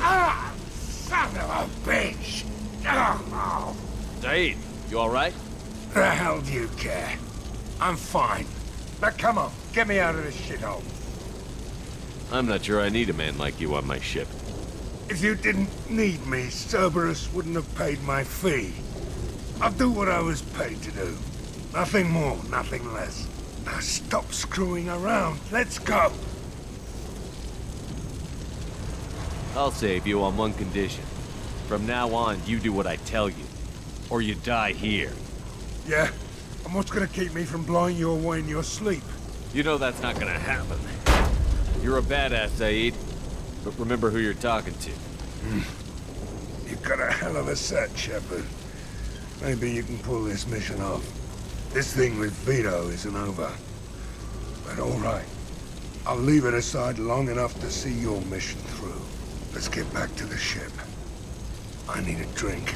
Ah, son of a bitch! Oh. Saeed, you alright? The hell do you care? I'm fine. Now come on, get me out of this shithole. I'm not sure I need a man like you on my ship. If you didn't need me, Cerberus wouldn't have paid my fee. I'll do what I was paid to do. Nothing more, nothing less. Now stop screwing around. Let's go. I'll save you on one condition. From now on, you do what I tell you. Or you die here. Yeah? And what's gonna keep me from blowing you away in your sleep? You know that's not gonna happen. You're a badass, Saeed. But remember who you're talking to. You've got a hell of a set, Shepard. Maybe you can pull this mission off. This thing with Vito isn't over. But all right. I'll leave it aside long enough to see your mission through. Let's get back to the ship. I need a drink.